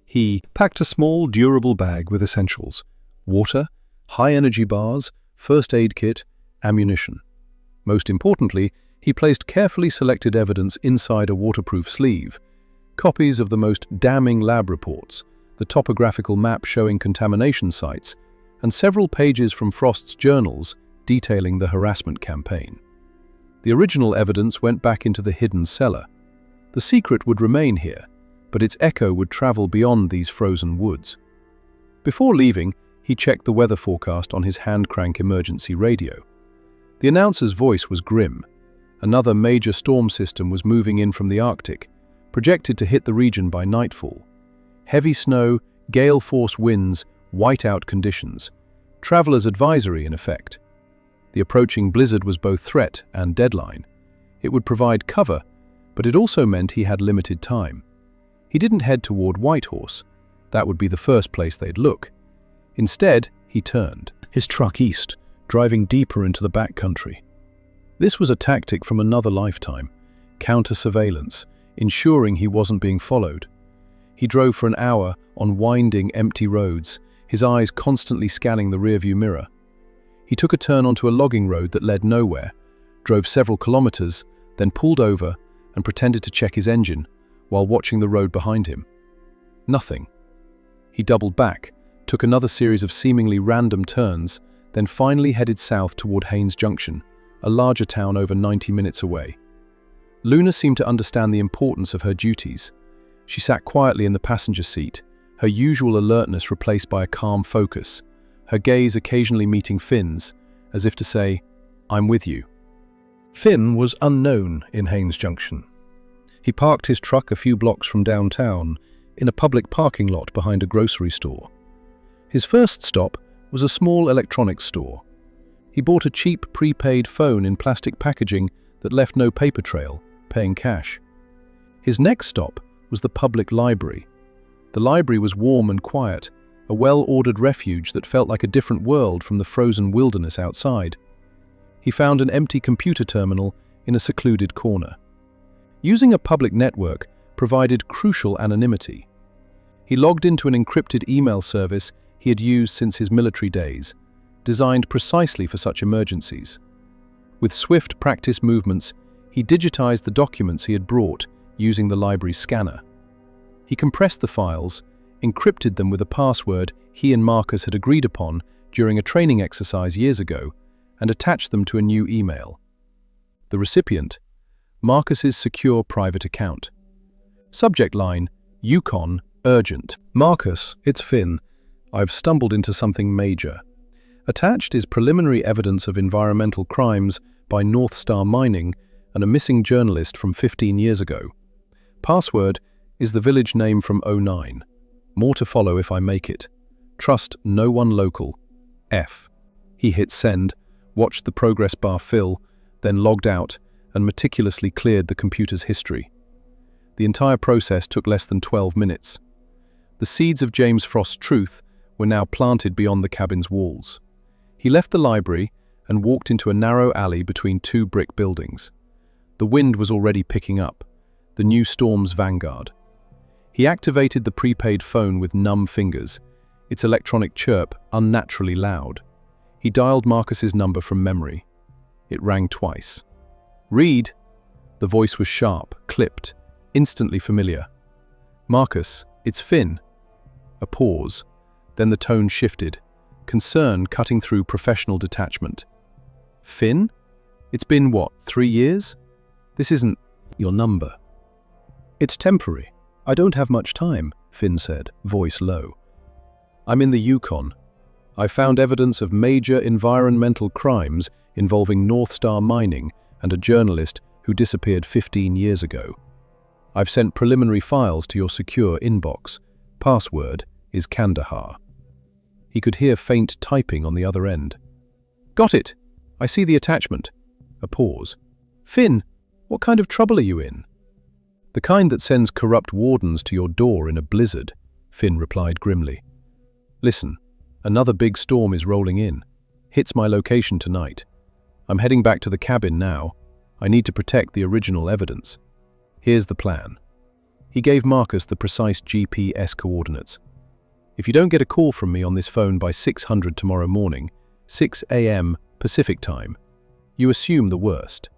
He packed a small, durable bag with essentials: water, high-energy bars, first aid kit, ammunition. Most importantly, he placed carefully selected evidence inside a waterproof sleeve: copies of the most damning lab reports, the topographical map showing contamination sites, and several pages from Frost's journals detailing the harassment campaign. The original evidence went back into the hidden cellar. The secret would remain here, but its echo would travel beyond these frozen woods. Before leaving, he checked the weather forecast on his hand-crank emergency radio. The announcer's voice was grim. Another major storm system was moving in from the Arctic, projected to hit the region by nightfall. Heavy snow, gale-force winds, whiteout conditions. Traveler's advisory in effect. The approaching blizzard was both threat and deadline. It would provide cover, but it also meant he had limited time. He didn't head toward Whitehorse. That would be the first place they'd look. Instead, he turned his truck east, driving deeper into the backcountry. This was a tactic from another lifetime: counter-surveillance, ensuring he wasn't being followed. He drove for an hour on winding, empty roads, his eyes constantly scanning the rearview mirror. He took a turn onto a logging road that led nowhere, drove several kilometers, then pulled over and pretended to check his engine while watching the road behind him. Nothing. He doubled back, took another series of seemingly random turns, then finally headed south toward Haines Junction, a larger town over 90 minutes away. Luna seemed to understand the importance of her duties. She sat quietly in the passenger seat, her usual alertness replaced by a calm focus, her gaze occasionally meeting Finn's, as if to say, "I'm with you." Finn was unknown in Haines Junction. He parked his truck a few blocks from downtown, in a public parking lot behind a grocery store. His first stop was a small electronics store. He bought a cheap prepaid phone in plastic packaging that left no paper trail, paying cash. His next stop was the public library. The library was warm and quiet, a well-ordered refuge that felt like a different world from the frozen wilderness outside. He found an empty computer terminal in a secluded corner. Using a public network provided crucial anonymity. He logged into an encrypted email service he had used since his military days, designed precisely for such emergencies. With swift practice movements, he digitized the documents he had brought using the library's scanner. He compressed the files, encrypted them with a password he and Marcus had agreed upon during a training exercise years ago, and attached them to a new email. The recipient: Marcus's secure private account. Subject line: Yukon, urgent. Marcus, it's Finn. I've stumbled into something major. Attached is preliminary evidence of environmental crimes by North Star Mining and a missing journalist from 15 years ago. Password is the village name from '09. More to follow if I make it. Trust no one local. F. He hit send, watched the progress bar fill, then logged out and meticulously cleared the computer's history. The entire process took less than 12 minutes. The seeds of James Frost's truth were now planted beyond the cabin's walls. He left the library and walked into a narrow alley between two brick buildings. The wind was already picking up, the new storm's vanguard. He activated the prepaid phone with numb fingers, its electronic chirp unnaturally loud. He dialed Marcus's number from memory. It rang twice. "Reed!" The voice was sharp, clipped, instantly familiar. "Marcus, it's Finn." A pause, then the tone shifted, concern cutting through professional detachment. "Finn? It's been, what, 3 years? This isn't your number." "It's temporary. I don't have much time," Finn said, voice low. "I'm in the Yukon. I found evidence of major environmental crimes involving North Star Mining and a journalist who disappeared 15 years ago. I've sent preliminary files to your secure inbox. Password is Kandahar." He could hear faint typing on the other end. "Got it. I see the attachment." A pause. "Finn, what kind of trouble are you in?" "The kind that sends corrupt wardens to your door in a blizzard," Finn replied grimly. "Listen, another big storm is rolling in. Hits my location tonight. I'm heading back to the cabin now. I need to protect the original evidence. Here's the plan." He gave Marcus the precise GPS coordinates. "If you don't get a call from me on this phone by 600 tomorrow morning, 6 a.m. Pacific time, you assume the worst.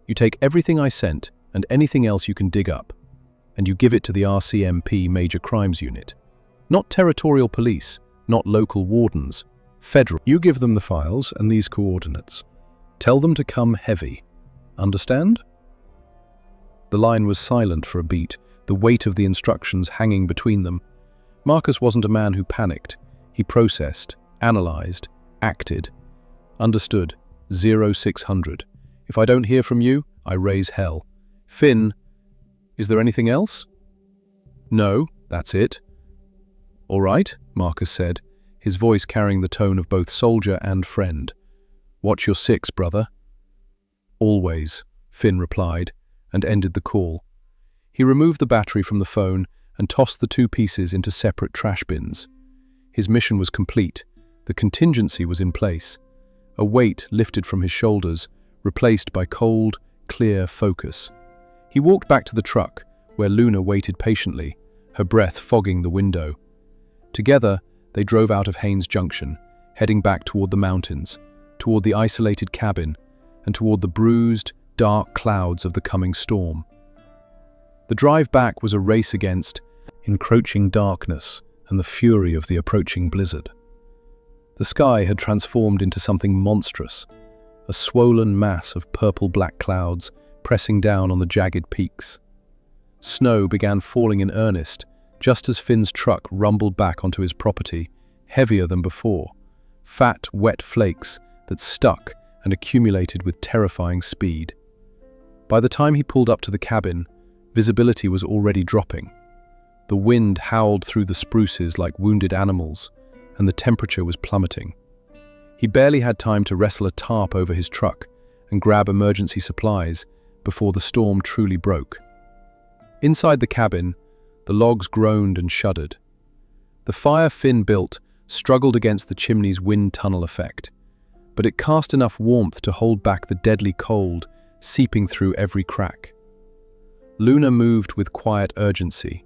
You take everything I sent and anything else you can dig up, and you give it to the RCMP Major Crimes Unit. Not territorial police, not local wardens, federal. You give them the files and these coordinates. Tell them to come heavy. Understand?" The line was silent for a beat, the weight of the instructions hanging between them. Marcus wasn't a man who panicked. He processed, analyzed, acted. "Understood. 0600. If I don't hear from you, I raise hell. Finn, is there anything else?" "No, that's it." "All right," Marcus said, his voice carrying the tone of both soldier and friend. "Watch your six, brother." "Always," Finn replied, and ended the call. He removed the battery from the phone and tossed the two pieces into separate trash bins. His mission was complete. The contingency was in place. A weight lifted from his shoulders, replaced by cold, clear focus. He walked back to the truck, where Luna waited patiently, her breath fogging the window. Together, they drove out of Haines Junction, heading back toward the mountains, toward the isolated cabin, and toward the bruised, dark clouds of the coming storm. The drive back was a race against encroaching darkness and the fury of the approaching blizzard. The sky had transformed into something monstrous, a swollen mass of purple-black clouds pressing down on the jagged peaks. Snow began falling in earnest, just as Finn's truck rumbled back onto his property, heavier than before, fat, wet flakes that stuck and accumulated with terrifying speed. By the time he pulled up to the cabin, visibility was already dropping. The wind howled through the spruces like wounded animals, and the temperature was plummeting. He barely had time to wrestle a tarp over his truck and grab emergency supplies before the storm truly broke. Inside the cabin, the logs groaned and shuddered. The fire Finn built struggled against the chimney's wind tunnel effect, but it cast enough warmth to hold back the deadly cold seeping through every crack. Luna moved with quiet urgency.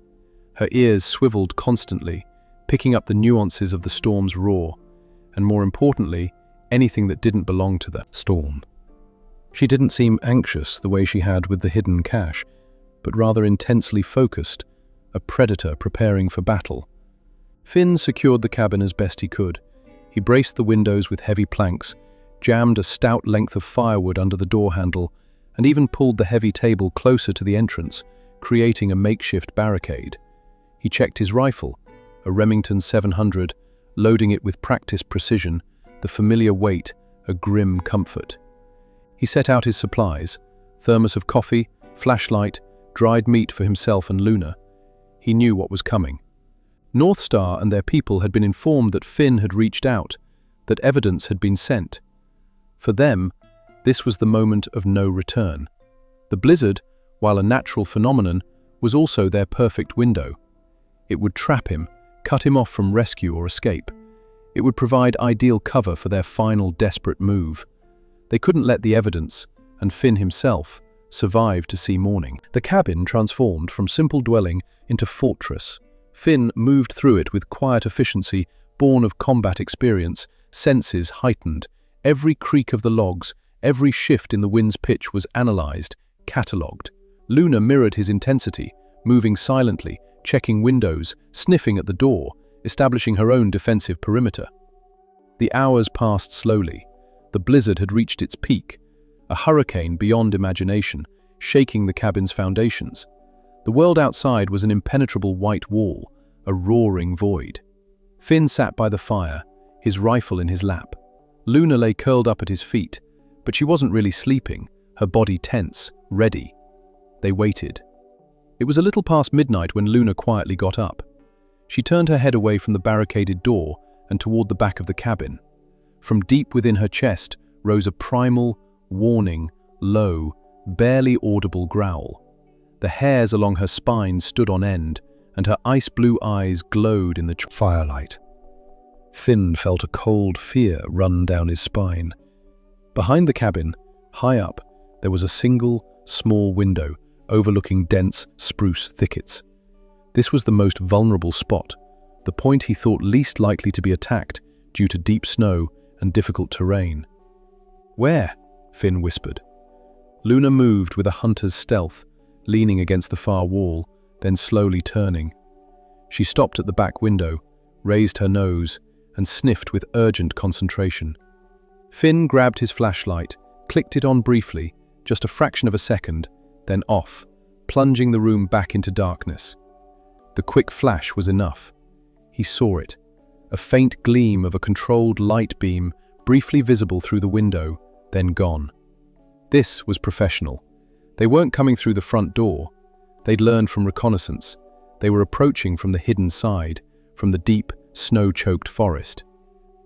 Her ears swiveled constantly, picking up the nuances of the storm's roar, and more importantly, anything that didn't belong to the storm. She didn't seem anxious the way she had with the hidden cache, but rather intensely focused, a predator preparing for battle. Finn secured the cabin as best he could. He braced the windows with heavy planks, jammed a stout length of firewood under the door handle, and even pulled the heavy table closer to the entrance, creating a makeshift barricade. He checked his rifle, a Remington 700, loading it with practiced precision, the familiar weight a grim comfort. He set out his supplies, thermos of coffee, flashlight, dried meat for himself and Luna. He knew what was coming. North Star and their people had been informed that Finn had reached out, that evidence had been sent. For them, this was the moment of no return. The blizzard, while a natural phenomenon, was also their perfect window. It would trap him, cut him off from rescue or escape. It would provide ideal cover for their final desperate move. They couldn't let the evidence, and Finn himself, survive to see morning. The cabin transformed from simple dwelling into fortress. Finn moved through it with quiet efficiency, born of combat experience, senses heightened. Every creak of the logs, every shift in the wind's pitch was analyzed, catalogued. Luna mirrored his intensity, moving silently, checking windows, sniffing at the door, establishing her own defensive perimeter. The hours passed slowly. The blizzard had reached its peak, a hurricane beyond imagination, shaking the cabin's foundations. The world outside was an impenetrable white wall, a roaring void. Finn sat by the fire, his rifle in his lap. Luna lay curled up at his feet, but she wasn't really sleeping, her body tense, ready. They waited. It was a little past midnight when Luna quietly got up. She turned her head away from the barricaded door and toward the back of the cabin. From deep within her chest rose a primal, warning, low, barely audible growl. The hairs along her spine stood on end, and her ice-blue eyes glowed in the firelight. Finn felt a cold fear run down his spine. Behind the cabin, high up, there was a single, small window overlooking dense spruce thickets. This was the most vulnerable spot, the point he thought least likely to be attacked due to deep snow and difficult terrain. "Where?" Finn whispered. Luna moved with a hunter's stealth, leaning against the far wall, then slowly turning. She stopped at the back window, raised her nose, and sniffed with urgent concentration. Finn grabbed his flashlight, clicked it on briefly, just a fraction of a second, then off, plunging the room back into darkness. The quick flash was enough. He saw it, a faint gleam of a controlled light beam briefly visible through the window, then gone. This was professional. They weren't coming through the front door. They'd learned from reconnaissance. They were approaching from the hidden side, from the deep, snow-choked forest.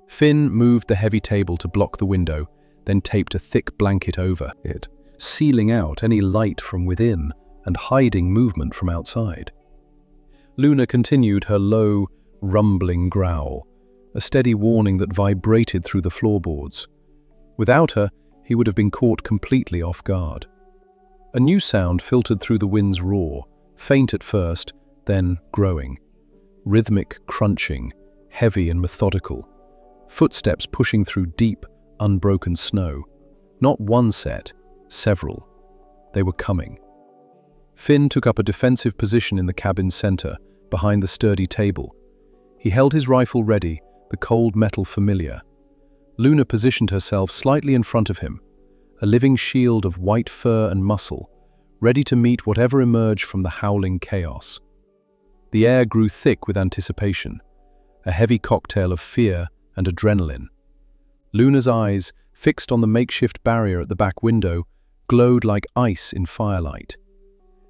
Finn moved the heavy table to block the window, then taped a thick blanket over it, sealing out any light from within and hiding movement from outside. Luna continued her low, rumbling growl, a steady warning that vibrated through the floorboards. Without her, he would have been caught completely off guard. A new sound filtered through the wind's roar, faint at first, then growing. Rhythmic crunching, heavy and methodical. Footsteps pushing through deep, unbroken snow. Not one set, several. They were coming. Finn took up a defensive position in the cabin's center, behind the sturdy table. He held his rifle ready, the cold metal familiar. Luna positioned herself slightly in front of him, a living shield of white fur and muscle, ready to meet whatever emerged from the howling chaos. The air grew thick with anticipation, a heavy cocktail of fear and adrenaline. Luna's eyes, fixed on the makeshift barrier at the back window, glowed like ice in firelight.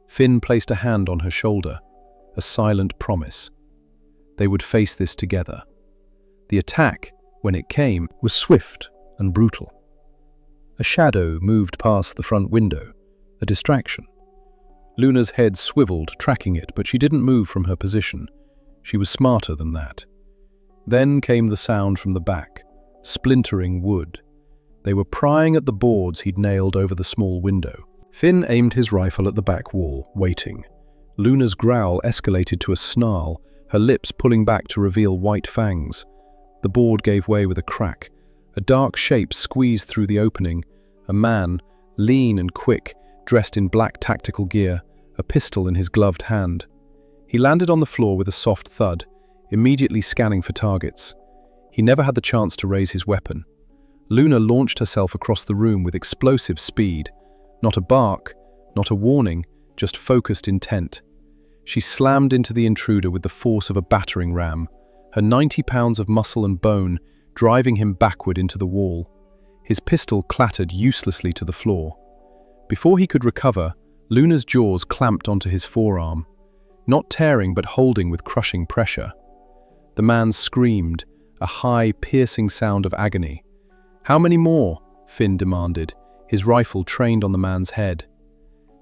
Finn placed a hand on her shoulder, a silent promise. They would face this together. The attack, when it came, was swift and brutal. A shadow moved past the front window, a distraction. Luna's head swiveled, tracking it, but she didn't move from her position. She was smarter than that. Then came the sound from the back, splintering wood. They were prying at the boards he'd nailed over the small window. Finn aimed his rifle at the back wall, waiting. Luna's growl escalated to a snarl, her lips pulling back to reveal white fangs. The board gave way with a crack. A dark shape squeezed through the opening. A man, lean and quick, dressed in black tactical gear, a pistol in his gloved hand. He landed on the floor with a soft thud, immediately scanning for targets. He never had the chance to raise his weapon. Luna launched herself across the room with explosive speed. Not a bark, not a warning, just focused intent. She slammed into the intruder with the force of a battering ram. her 90 pounds of muscle and bone driving him backward into the wall. His pistol clattered uselessly to the floor. Before he could recover, Luna's jaws clamped onto his forearm, not tearing but holding with crushing pressure. The man screamed, a high, piercing sound of agony. "How many more?" Finn demanded, his rifle trained on the man's head.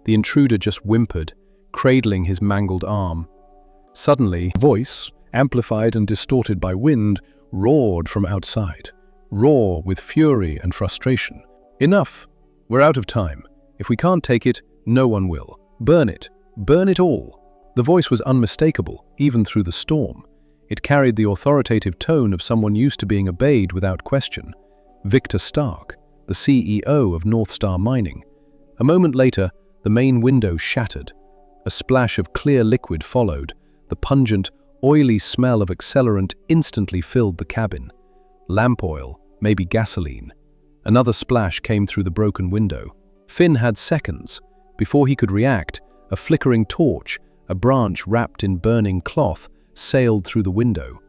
The intruder just whimpered, cradling his mangled arm. Suddenly, a voice, amplified and distorted by wind, roared from outside. Roar with fury and frustration. "Enough! We're out of time. If we can't take it, no one will. Burn it! Burn it all!" The voice was unmistakable, even through the storm. It carried the authoritative tone of someone used to being obeyed without question. Victor Stark, the CEO of North Star Mining. A moment later, the main window shattered. A splash of clear liquid followed. The pungent, oily smell of accelerant instantly filled the cabin. Lamp oil, maybe gasoline. Another splash came through the broken window. Finn had seconds. Before he could react, a flickering torch, a branch wrapped in burning cloth, sailed through the window.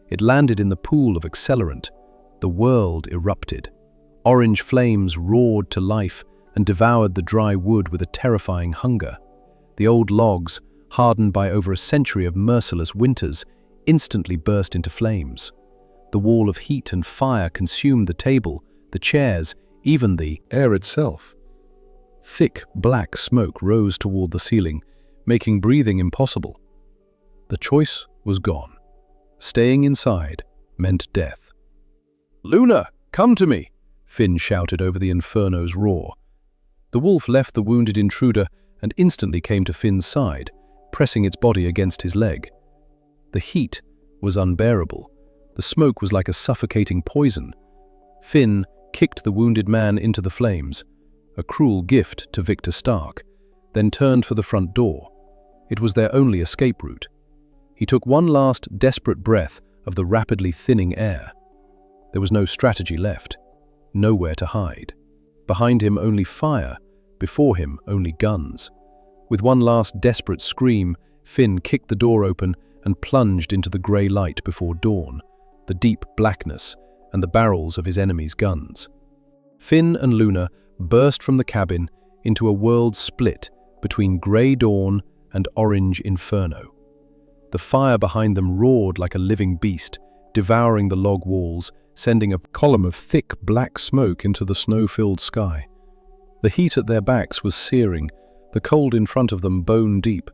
It landed in the pool of accelerant. The world erupted. Orange flames roared to life and devoured the dry wood with a terrifying hunger. The old logs, hardened by over a century of merciless winters, instantly burst into flames. The wall of heat and fire consumed the table, the chairs, even the air itself. Thick, black smoke rose toward the ceiling, making breathing impossible. The choice was gone. Staying inside meant death. "Luna, come to me!" Finn shouted over the inferno's roar. The wolf left the wounded intruder and instantly came to Finn's side, pressing its body against his leg. The heat was unbearable. The smoke was like a suffocating poison. Finn kicked the wounded man into the flames, a cruel gift to Victor Stark, then turned for the front door. It was their only escape route. He took one last desperate breath of the rapidly thinning air. There was no strategy left, nowhere to hide. Behind him only fire, before him only guns. With one last desperate scream, Finn kicked the door open and plunged into the grey light before dawn, the deep blackness, and the barrels of his enemy's guns. Finn and Luna burst from the cabin into a world split between grey dawn and orange inferno. The fire behind them roared like a living beast, devouring the log walls, sending a column of thick black smoke into the snow-filled sky. The heat at their backs was searing, the cold in front of them bone-deep.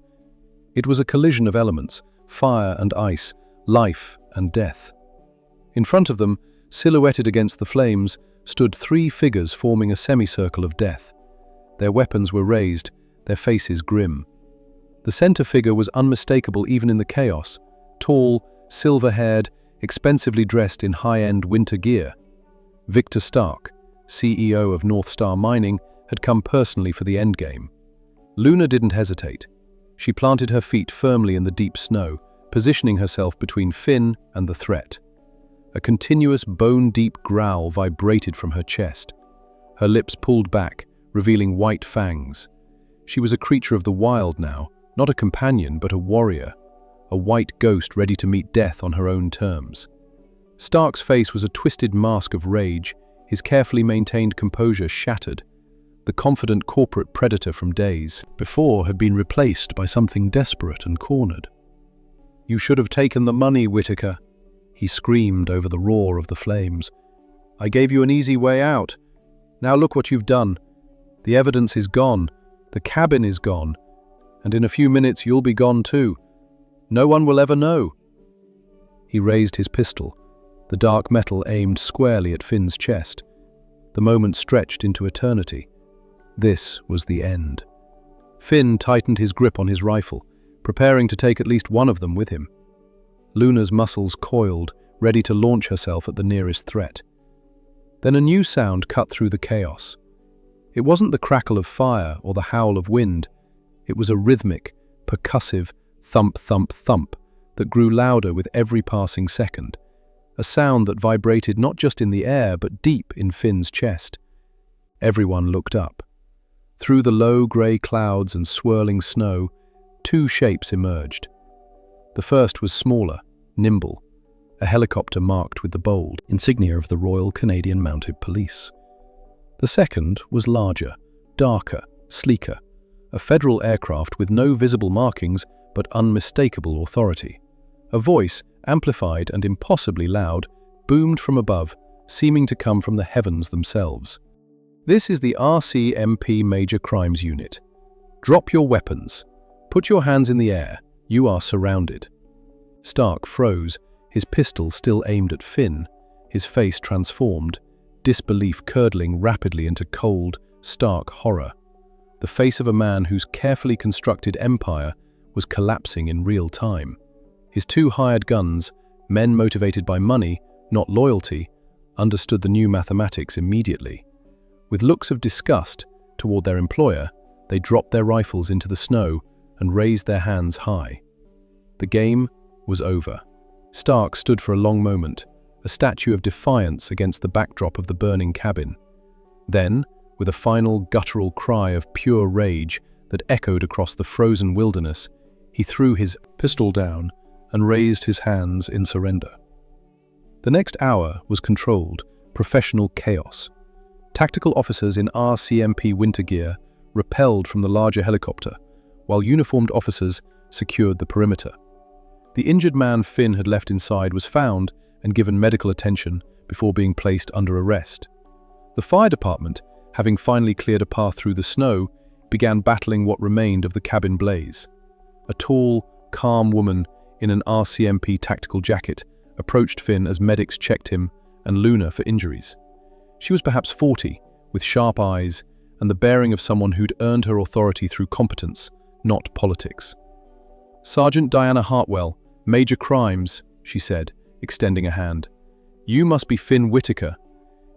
It was a collision of elements, fire and ice, life and death. In front of them, silhouetted against the flames, stood three figures forming a semicircle of death. Their weapons were raised, their faces grim. The center figure was unmistakable even in the chaos, tall, silver-haired, expensively dressed in high-end winter gear. Victor Stark, CEO of North Star Mining, had come personally for the endgame. Luna didn't hesitate. She planted her feet firmly in the deep snow, positioning herself between Finn and the threat. A continuous bone-deep growl vibrated from her chest. Her lips pulled back, revealing white fangs. She was a creature of the wild now, not a companion but a warrior, a white ghost ready to meet death on her own terms. Stark's face was a twisted mask of rage, his carefully maintained composure shattered. The confident corporate predator from days before had been replaced by something desperate and cornered. "You should have taken the money, Whitaker," he screamed over the roar of the flames. "I gave you an easy way out. Now look what you've done. The evidence is gone, the cabin is gone, and in a few minutes you'll be gone too. No one will ever know." He raised his pistol, the dark metal aimed squarely at Finn's chest. The moment stretched into eternity. This was the end. Finn tightened his grip on his rifle, preparing to take at least one of them with him. Luna's muscles coiled, ready to launch herself at the nearest threat. Then a new sound cut through the chaos. It wasn't the crackle of fire or the howl of wind. It was a rhythmic, percussive thump, thump, thump that grew louder with every passing second. A sound that vibrated not just in the air but deep in Finn's chest. Everyone looked up. Through the low grey clouds and swirling snow, two shapes emerged. The first was smaller, nimble. a helicopter marked with the bold insignia of the Royal Canadian Mounted Police. The second was larger, darker, sleeker, a federal aircraft with no visible markings but unmistakable authority. A voice, amplified and impossibly loud, boomed from above, seeming to come from the heavens themselves. "This is the RCMP Major Crimes Unit. Drop your weapons. Put your hands in the air. You are surrounded." Stark froze, his pistol still aimed at Finn, his face transformed, disbelief curdling rapidly into cold, stark horror. The face of a man whose carefully constructed empire was collapsing in real time. His two hired guns, men motivated by money, not loyalty, understood the new mathematics immediately. With looks of disgust toward their employer, they dropped their rifles into the snow and raised their hands high. The game was over. Stark stood for a long moment, a statue of defiance against the backdrop of the burning cabin. Then, with a final guttural cry of pure rage that echoed across the frozen wilderness, he threw his pistol down and raised his hands in surrender. The next hour was controlled, professional chaos. Tactical officers in RCMP winter gear rappelled from the larger helicopter, while uniformed officers secured the perimeter. The injured man Finn had left inside was found and given medical attention before being placed under arrest. The fire department, having finally cleared a path through the snow, began battling what remained of the cabin blaze. A tall, calm woman in an RCMP tactical jacket approached Finn as medics checked him and Luna for injuries. She was perhaps 40, with sharp eyes and the bearing of someone who'd earned her authority through competence, not politics. "Sergeant Diana Hartwell, Major Crimes," she said, extending a hand. "You must be Finn Whitaker.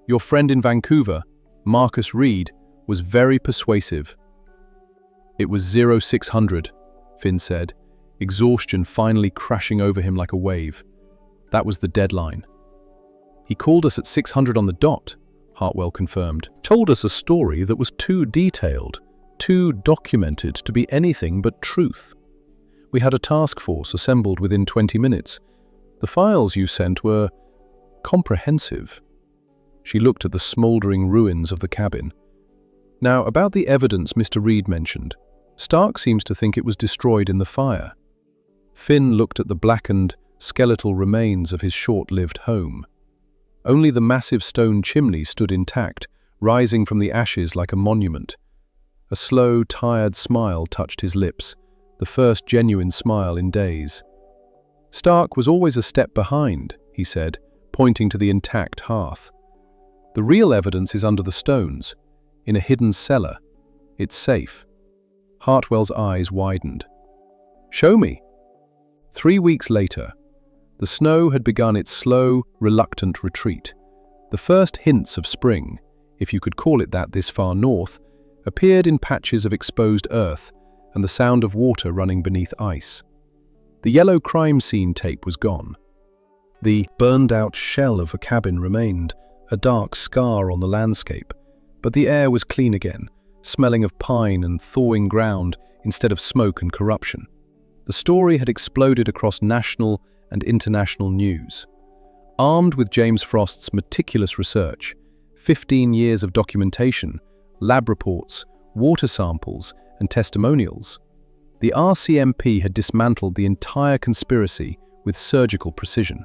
Your friend in Vancouver, Marcus Reed, was very persuasive." "It was 0600, Finn said, exhaustion finally crashing over him like a wave. "That was the deadline." "He called us at 600 on the dot," Hartwell confirmed. "Told us a story that was too detailed, too documented to be anything but truth. We had a task force assembled within 20 minutes. The files you sent were comprehensive." She looked at the smouldering ruins of the cabin. "Now, about the evidence Mr. Reed mentioned. Stark seems to think it was destroyed in the fire." Finn looked at the blackened, skeletal remains of his short-lived home. Only the massive stone chimney stood intact, rising from the ashes like a monument. A slow, tired smile touched his lips, the first genuine smile in days. "Stark was always a step behind," he said, pointing to the intact hearth. "The real evidence is under the stones, in a hidden cellar. It's safe." Hartwell's eyes widened. "Show me." 3 weeks later, the snow had begun its slow, reluctant retreat. The first hints of spring, if you could call it that this far north, appeared in patches of exposed earth and the sound of water running beneath ice. The yellow crime scene tape was gone. The burned-out shell of a cabin remained, a dark scar on the landscape, but the air was clean again, smelling of pine and thawing ground instead of smoke and corruption. The story had exploded across national and international news. Armed with James Frost's meticulous research, 15 years of documentation, lab reports, water samples, and testimonials, the RCMP had dismantled the entire conspiracy with surgical precision.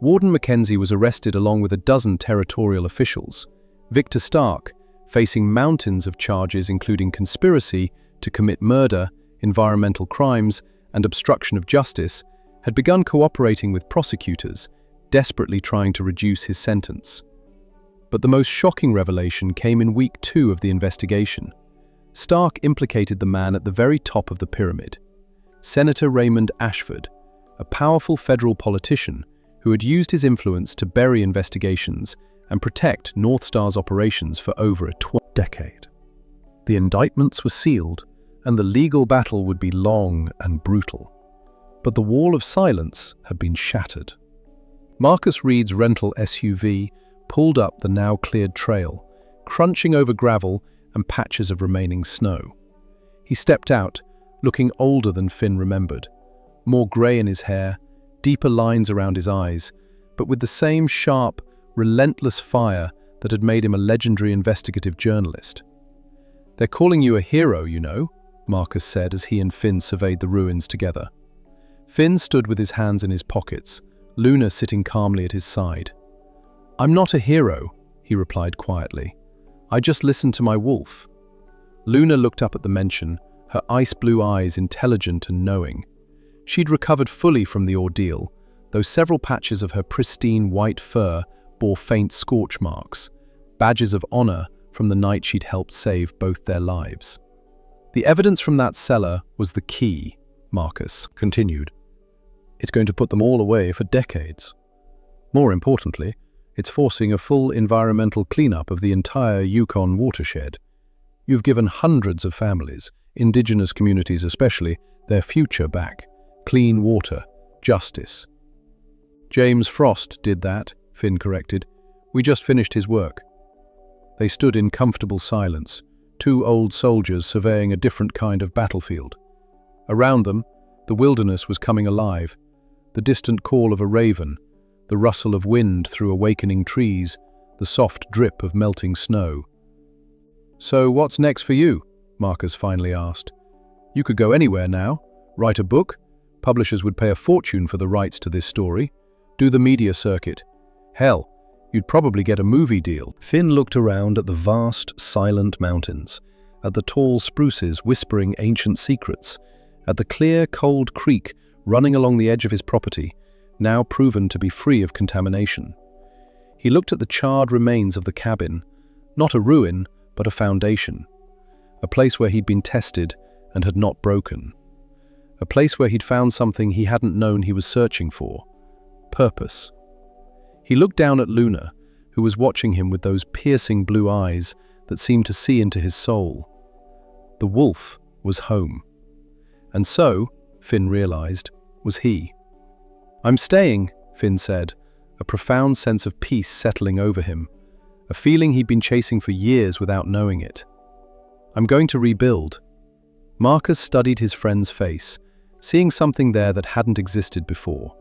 Warden Mackenzie was arrested along with a dozen territorial officials. Victor Stark, facing mountains of charges including conspiracy to commit murder, environmental crimes, and obstruction of justice, had begun cooperating with prosecutors, desperately trying to reduce his sentence. But the most shocking revelation came in week 2 of the investigation. Stark implicated the man at the very top of the pyramid, Senator Raymond Ashford, a powerful federal politician who had used his influence to bury investigations and protect North Star's operations for over a decade. The indictments were sealed, and the legal battle would be long and brutal. But the wall of silence had been shattered. Marcus Reed's rental SUV pulled up the now cleared trail, crunching over gravel and patches of remaining snow. He stepped out, looking older than Finn remembered, more grey in his hair, deeper lines around his eyes, but with the same sharp, relentless fire that had made him a legendary investigative journalist. "They're calling you a hero, you know," Marcus said as he and Finn surveyed the ruins together. Finn stood with his hands in his pockets, Luna sitting calmly at his side. "I'm not a hero," he replied quietly. "I just listened to my wolf." Luna looked up at the mention, her ice-blue eyes intelligent and knowing. She'd recovered fully from the ordeal, though several patches of her pristine white fur bore faint scorch marks, badges of honor from the night she'd helped save both their lives. "The evidence from that cellar was the key," Marcus continued. "It's going to put them all away for decades. More importantly, it's forcing a full environmental cleanup of the entire Yukon watershed. You've given hundreds of families, indigenous communities especially, their future back. Clean water, justice." "James Frost did that," Finn corrected. "We just finished his work." They stood in comfortable silence, two old soldiers surveying a different kind of battlefield. Around them, the wilderness was coming alive, the distant call of a raven, the rustle of wind through awakening trees, the soft drip of melting snow. "So what's next for you?" Marcus finally asked. "You could go anywhere now, write a book. Publishers would pay a fortune for the rights to this story. Do the media circuit. Hell, you'd probably get a movie deal." Finn looked around at the vast, silent mountains, at the tall spruces whispering ancient secrets, at the clear, cold creek running along the edge of his property, now proven to be free of contamination. He looked at the charred remains of the cabin, not a ruin, but a foundation, a place where he'd been tested and had not broken, a place where he'd found something he hadn't known he was searching for: purpose. He looked down at Luna, who was watching him with those piercing blue eyes that seemed to see into his soul. The wolf was home. And so, Finn realized, was he. "I'm staying," Finn said, a profound sense of peace settling over him, a feeling he'd been chasing for years without knowing it. "I'm going to rebuild." Marcus studied his friend's face, seeing something there that hadn't existed before.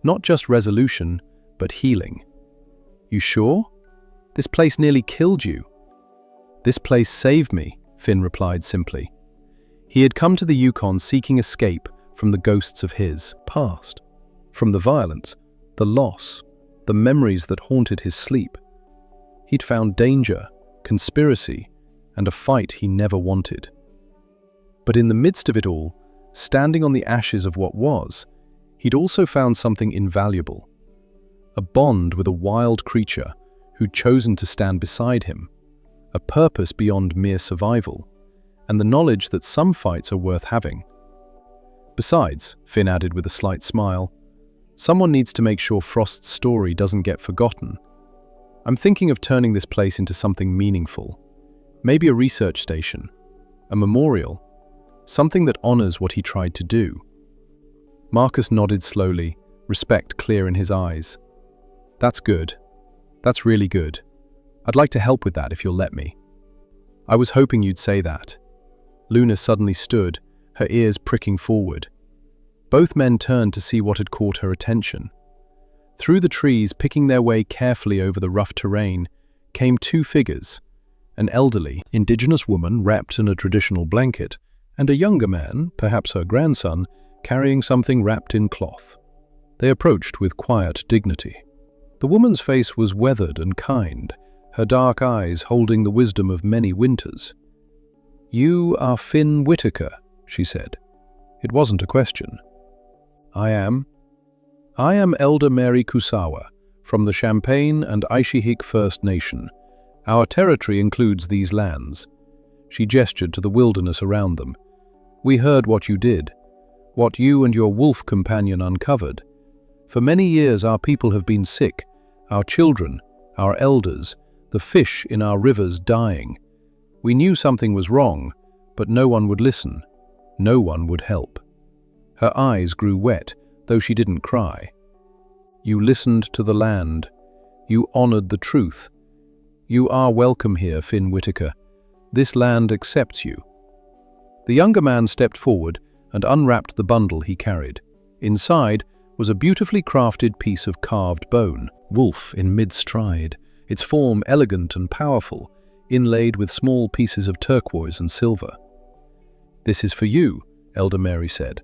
Not just resolution, but healing. "You sure? This place nearly killed you." "This place saved me," Finn replied simply. He had come to the Yukon seeking escape from the ghosts of his past, from the violence, the loss, the memories that haunted his sleep. He'd found danger, conspiracy, and a fight he never wanted. But in the midst of it all, standing on the ashes of what was, he'd also found something invaluable. A bond with a wild creature who'd chosen to stand beside him, a purpose beyond mere survival, and the knowledge that some fights are worth having. Besides, Finn added with a slight smile, someone needs to make sure Frost's story doesn't get forgotten. "I'm thinking of turning this place into something meaningful. Maybe a research station, a memorial, something that honors what he tried to do." Marcus nodded slowly, respect clear in his eyes. "That's good. That's really good. I'd like to help with that if you'll let me." "I was hoping you'd say that." Luna suddenly stood, her ears pricking forward. Both men turned to see what had caught her attention. Through the trees, picking their way carefully over the rough terrain, came two figures: an elderly, indigenous woman wrapped in a traditional blanket, and a younger man, perhaps her grandson, carrying something wrapped in cloth. They approached with quiet dignity. The woman's face was weathered and kind, her dark eyes holding the wisdom of many winters. "You are Finn Whitaker," she said. It wasn't a question. I am Elder Mary Kusawa, from the Champagne and Aishihik First Nation. Our territory includes these lands." She gestured to the wilderness around them. "We heard what you did, what you and your wolf companion uncovered. For many years our people have been sick, our children, our elders, the fish in our rivers dying. We knew something was wrong, but no one would listen. No one would help." Her eyes grew wet, though she didn't cry. "You listened to the land. You honored the truth. You are welcome here, Finn Whitaker. This land accepts you." The younger man stepped forward and unwrapped the bundle he carried. Inside was a beautifully crafted piece of carved bone, wolf in mid-stride, its form elegant and powerful, inlaid with small pieces of turquoise and silver. "This is for you," Elder Mary said.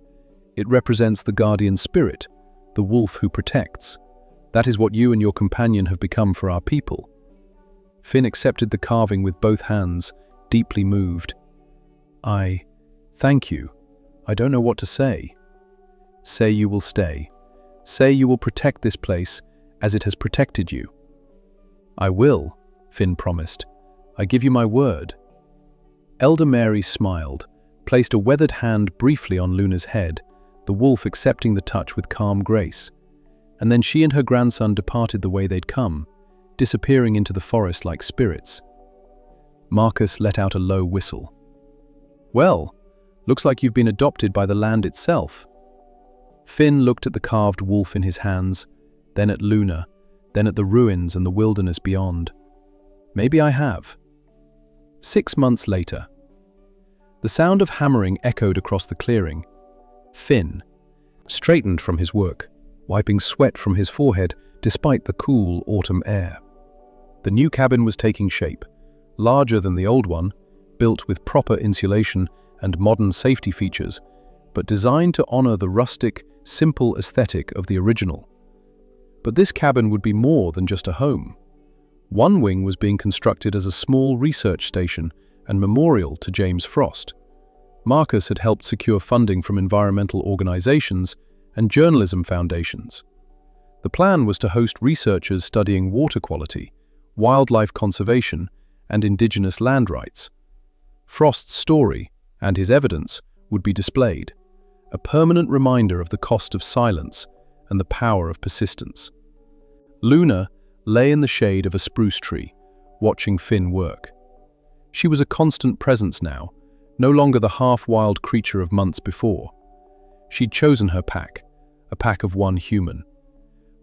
"It represents the guardian spirit, the wolf who protects. That is what you and your companion have become for our people." Finn accepted the carving with both hands, deeply moved. Thank you. I don't know what to say." "Say you will stay. Say you will protect this place as it has protected you." "I will," Finn promised. "I give you my word." Elder Mary smiled, placed a weathered hand briefly on Luna's head, the wolf accepting the touch with calm grace. And then she and her grandson departed the way they'd come, disappearing into the forest like spirits. Marcus let out a low whistle. "Well, looks like you've been adopted by the land itself." Finn looked at the carved wolf in his hands, then at Luna, then at the ruins and the wilderness beyond. "Maybe I have." 6 months later. The sound of hammering echoed across the clearing. Finn straightened from his work, wiping sweat from his forehead despite the cool autumn air. The new cabin was taking shape, larger than the old one, built with proper insulation and modern safety features, but designed to honor the rustic, simple aesthetic of the original. But this cabin would be more than just a home. One wing was being constructed as a small research station and memorial to James Frost. Marcus had helped secure funding from environmental organizations and journalism foundations. The plan was to host researchers studying water quality, wildlife conservation, and indigenous land rights. Frost's story and his evidence would be displayed, a permanent reminder of the cost of silence and the power of persistence. Luna lay in the shade of a spruce tree, watching Finn work. She was a constant presence now, no longer the half-wild creature of months before. She'd chosen her pack, a pack of one human.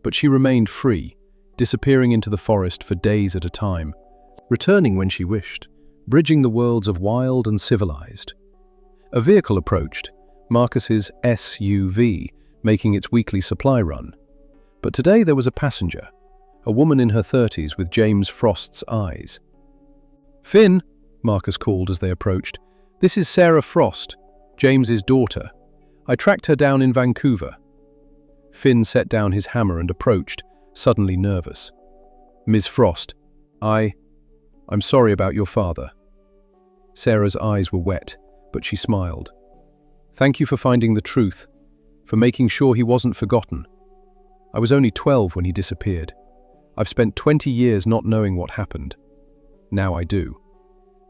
But she remained free, disappearing into the forest for days at a time, returning when she wished, bridging the worlds of wild and civilized. A vehicle approached, Marcus's SUV, making its weekly supply run. But today there was a passenger, a woman in her 30s with James Frost's eyes. "Finn," Marcus called as they approached, "this is Sarah Frost, James's daughter. I tracked her down in Vancouver." Finn set down his hammer and approached, suddenly nervous. "Ms. Frost, I'm sorry about your father." Sarah's eyes were wet, but she smiled. "Thank you for finding the truth, for making sure he wasn't forgotten. I was only 12 when he disappeared. I've spent 20 years not knowing what happened. Now I do.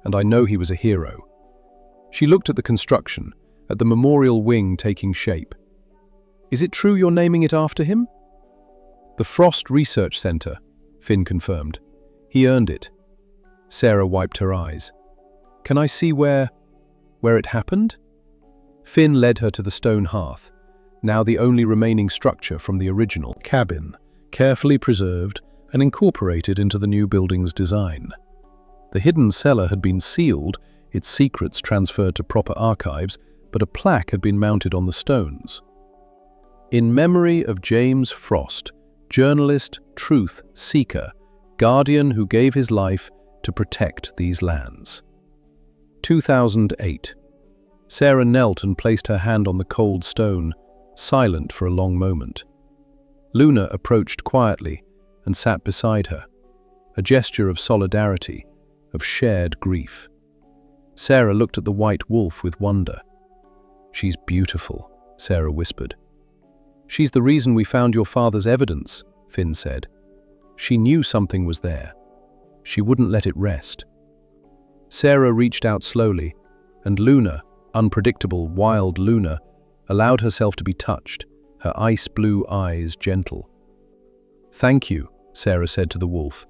And I know he was a hero." She looked at the construction, at the memorial wing taking shape. "Is it true you're naming it after him?" "The Frost Research Center," Finn confirmed. "He earned it." Sarah wiped her eyes. "Can I see where it happened?" Finn led her to the stone hearth, now the only remaining structure from the original cabin, carefully preserved and incorporated into the new building's design. The hidden cellar had been sealed, its secrets transferred to proper archives, but a plaque had been mounted on the stones. "In memory of James Frost, journalist, truth seeker, guardian who gave his life to protect these lands." 2008. Sarah knelt and placed her hand on the cold stone, silent for a long moment. Luna approached quietly and sat beside her, a gesture of solidarity, of shared grief. Sarah looked at the white wolf with wonder. "She's beautiful," Sarah whispered. "She's the reason we found your father's evidence," Finn said. "She knew something was there. She wouldn't let it rest." Sarah reached out slowly, and Luna, unpredictable, wild Luna, allowed herself to be touched, her ice-blue eyes gentle. "Thank you," Sarah said to the wolf.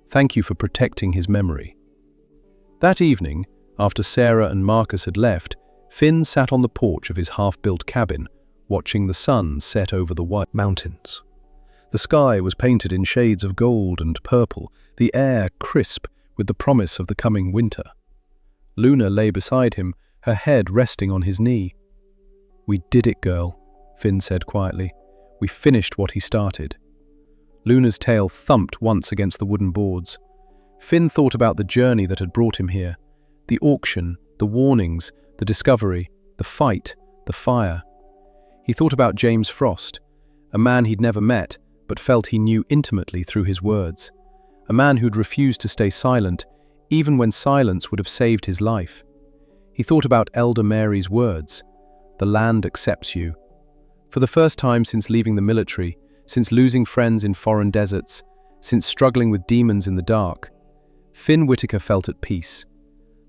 "Thank you for protecting his memory." That evening, after Sarah and Marcus had left, Finn sat on the porch of his half-built cabin, watching the sun set over the white mountains. The sky was painted in shades of gold and purple, the air crisp with the promise of the coming winter. Luna lay beside him, her head resting on his knee. "We did it, girl," Finn said quietly. We finished what he started. Luna's tail thumped once against the wooden boards. Finn thought about the journey that had brought him here. The auction, the warnings, the discovery, the fight, the fire. He thought about James Frost, a man he'd never met but felt he knew intimately through his words. A man who'd refused to stay silent, even when silence would have saved his life. He thought about Elder Mary's words, "The land accepts you." For the first time since leaving the military, since losing friends in foreign deserts, since struggling with demons in the dark, Finn Whitaker felt at peace.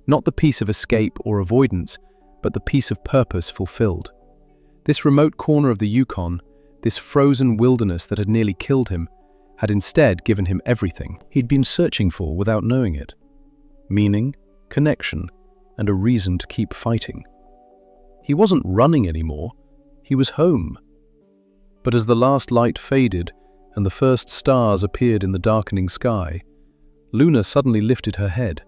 Not the peace of escape or avoidance, but the peace of purpose fulfilled. This remote corner of the Yukon, this frozen wilderness that had nearly killed him, had instead given him everything he'd been searching for without knowing it. Meaning, connection, and a reason to keep fighting. He wasn't running anymore, he was home. But as the last light faded and the first stars appeared in the darkening sky, Luna suddenly lifted her head.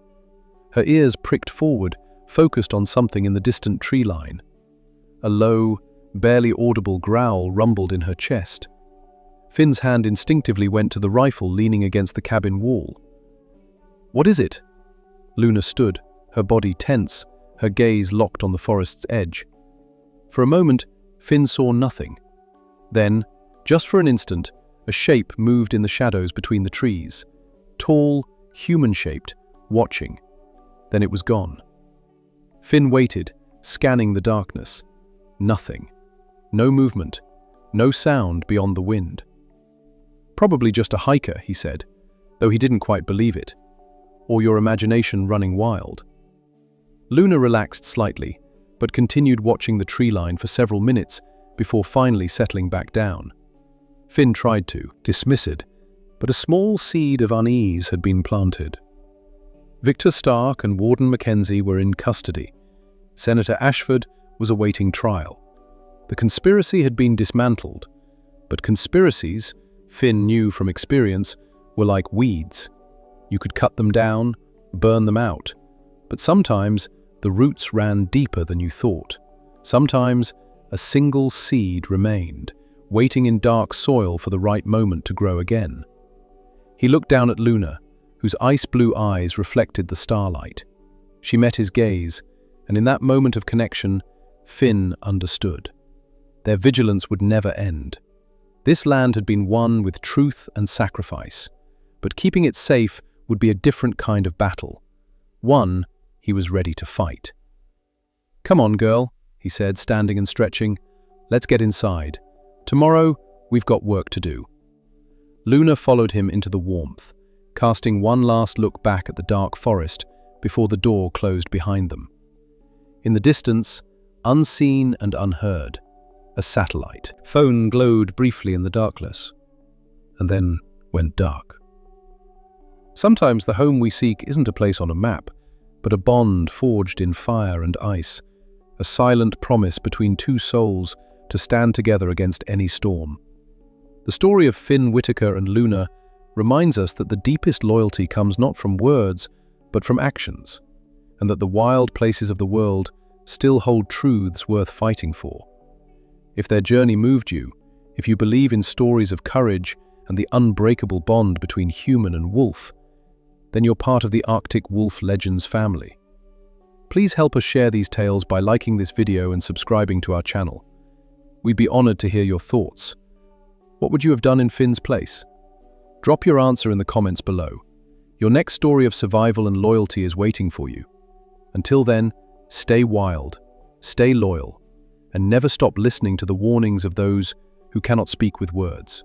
Her ears pricked forward, focused on something in the distant tree line. A low, barely audible growl rumbled in her chest. Finn's hand instinctively went to the rifle leaning against the cabin wall. "What is it?" Luna stood, her body tense, her gaze locked on the forest's edge. For a moment, Finn saw nothing. Then, just for an instant, a shape moved in the shadows between the trees. Tall, human-shaped, watching. Then it was gone. Finn waited, scanning the darkness. Nothing. No movement. No sound beyond the wind. "Probably just a hiker," he said, though he didn't quite believe it. Or your imagination running wild. Luna relaxed slightly, but continued watching the tree line for several minutes before finally settling back down. Finn tried to dismiss it, but a small seed of unease had been planted. Victor Stark and Warden Mackenzie were in custody. Senator Ashford was awaiting trial. The conspiracy had been dismantled, but conspiracies, Finn knew from experience, were like weeds. You could cut them down, burn them out, but sometimes the roots ran deeper than you thought. Sometimes a single seed remained, waiting in dark soil for the right moment to grow again. He looked down at Luna, whose ice-blue eyes reflected the starlight. She met his gaze, and in that moment of connection, Finn understood. Their vigilance would never end. This land had been won with truth and sacrifice, but keeping it safe would be a different kind of battle. One he was ready to fight. "Come on, girl," he said, standing and stretching. "Let's get inside. Tomorrow, we've got work to do." Luna followed him into the warmth, casting one last look back at the dark forest before the door closed behind them. In the distance, unseen and unheard, a satellite phone glowed briefly in the darkness, and then went dark. Sometimes the home we seek isn't a place on a map, but a bond forged in fire and ice, a silent promise between two souls to stand together against any storm. The story of Finn Whitaker and Luna reminds us that the deepest loyalty comes not from words, but from actions, and that the wild places of the world still hold truths worth fighting for. If their journey moved you, if you believe in stories of courage and the unbreakable bond between human and wolf, then you're part of the Arctic Wolf Legends family. Please help us share these tales by liking this video and subscribing to our channel. We'd be honored to hear your thoughts. What would you have done in Finn's place? Drop your answer in the comments below. Your next story of survival and loyalty is waiting for you. Until then, stay wild, stay loyal, and never stop listening to the warnings of those who cannot speak with words.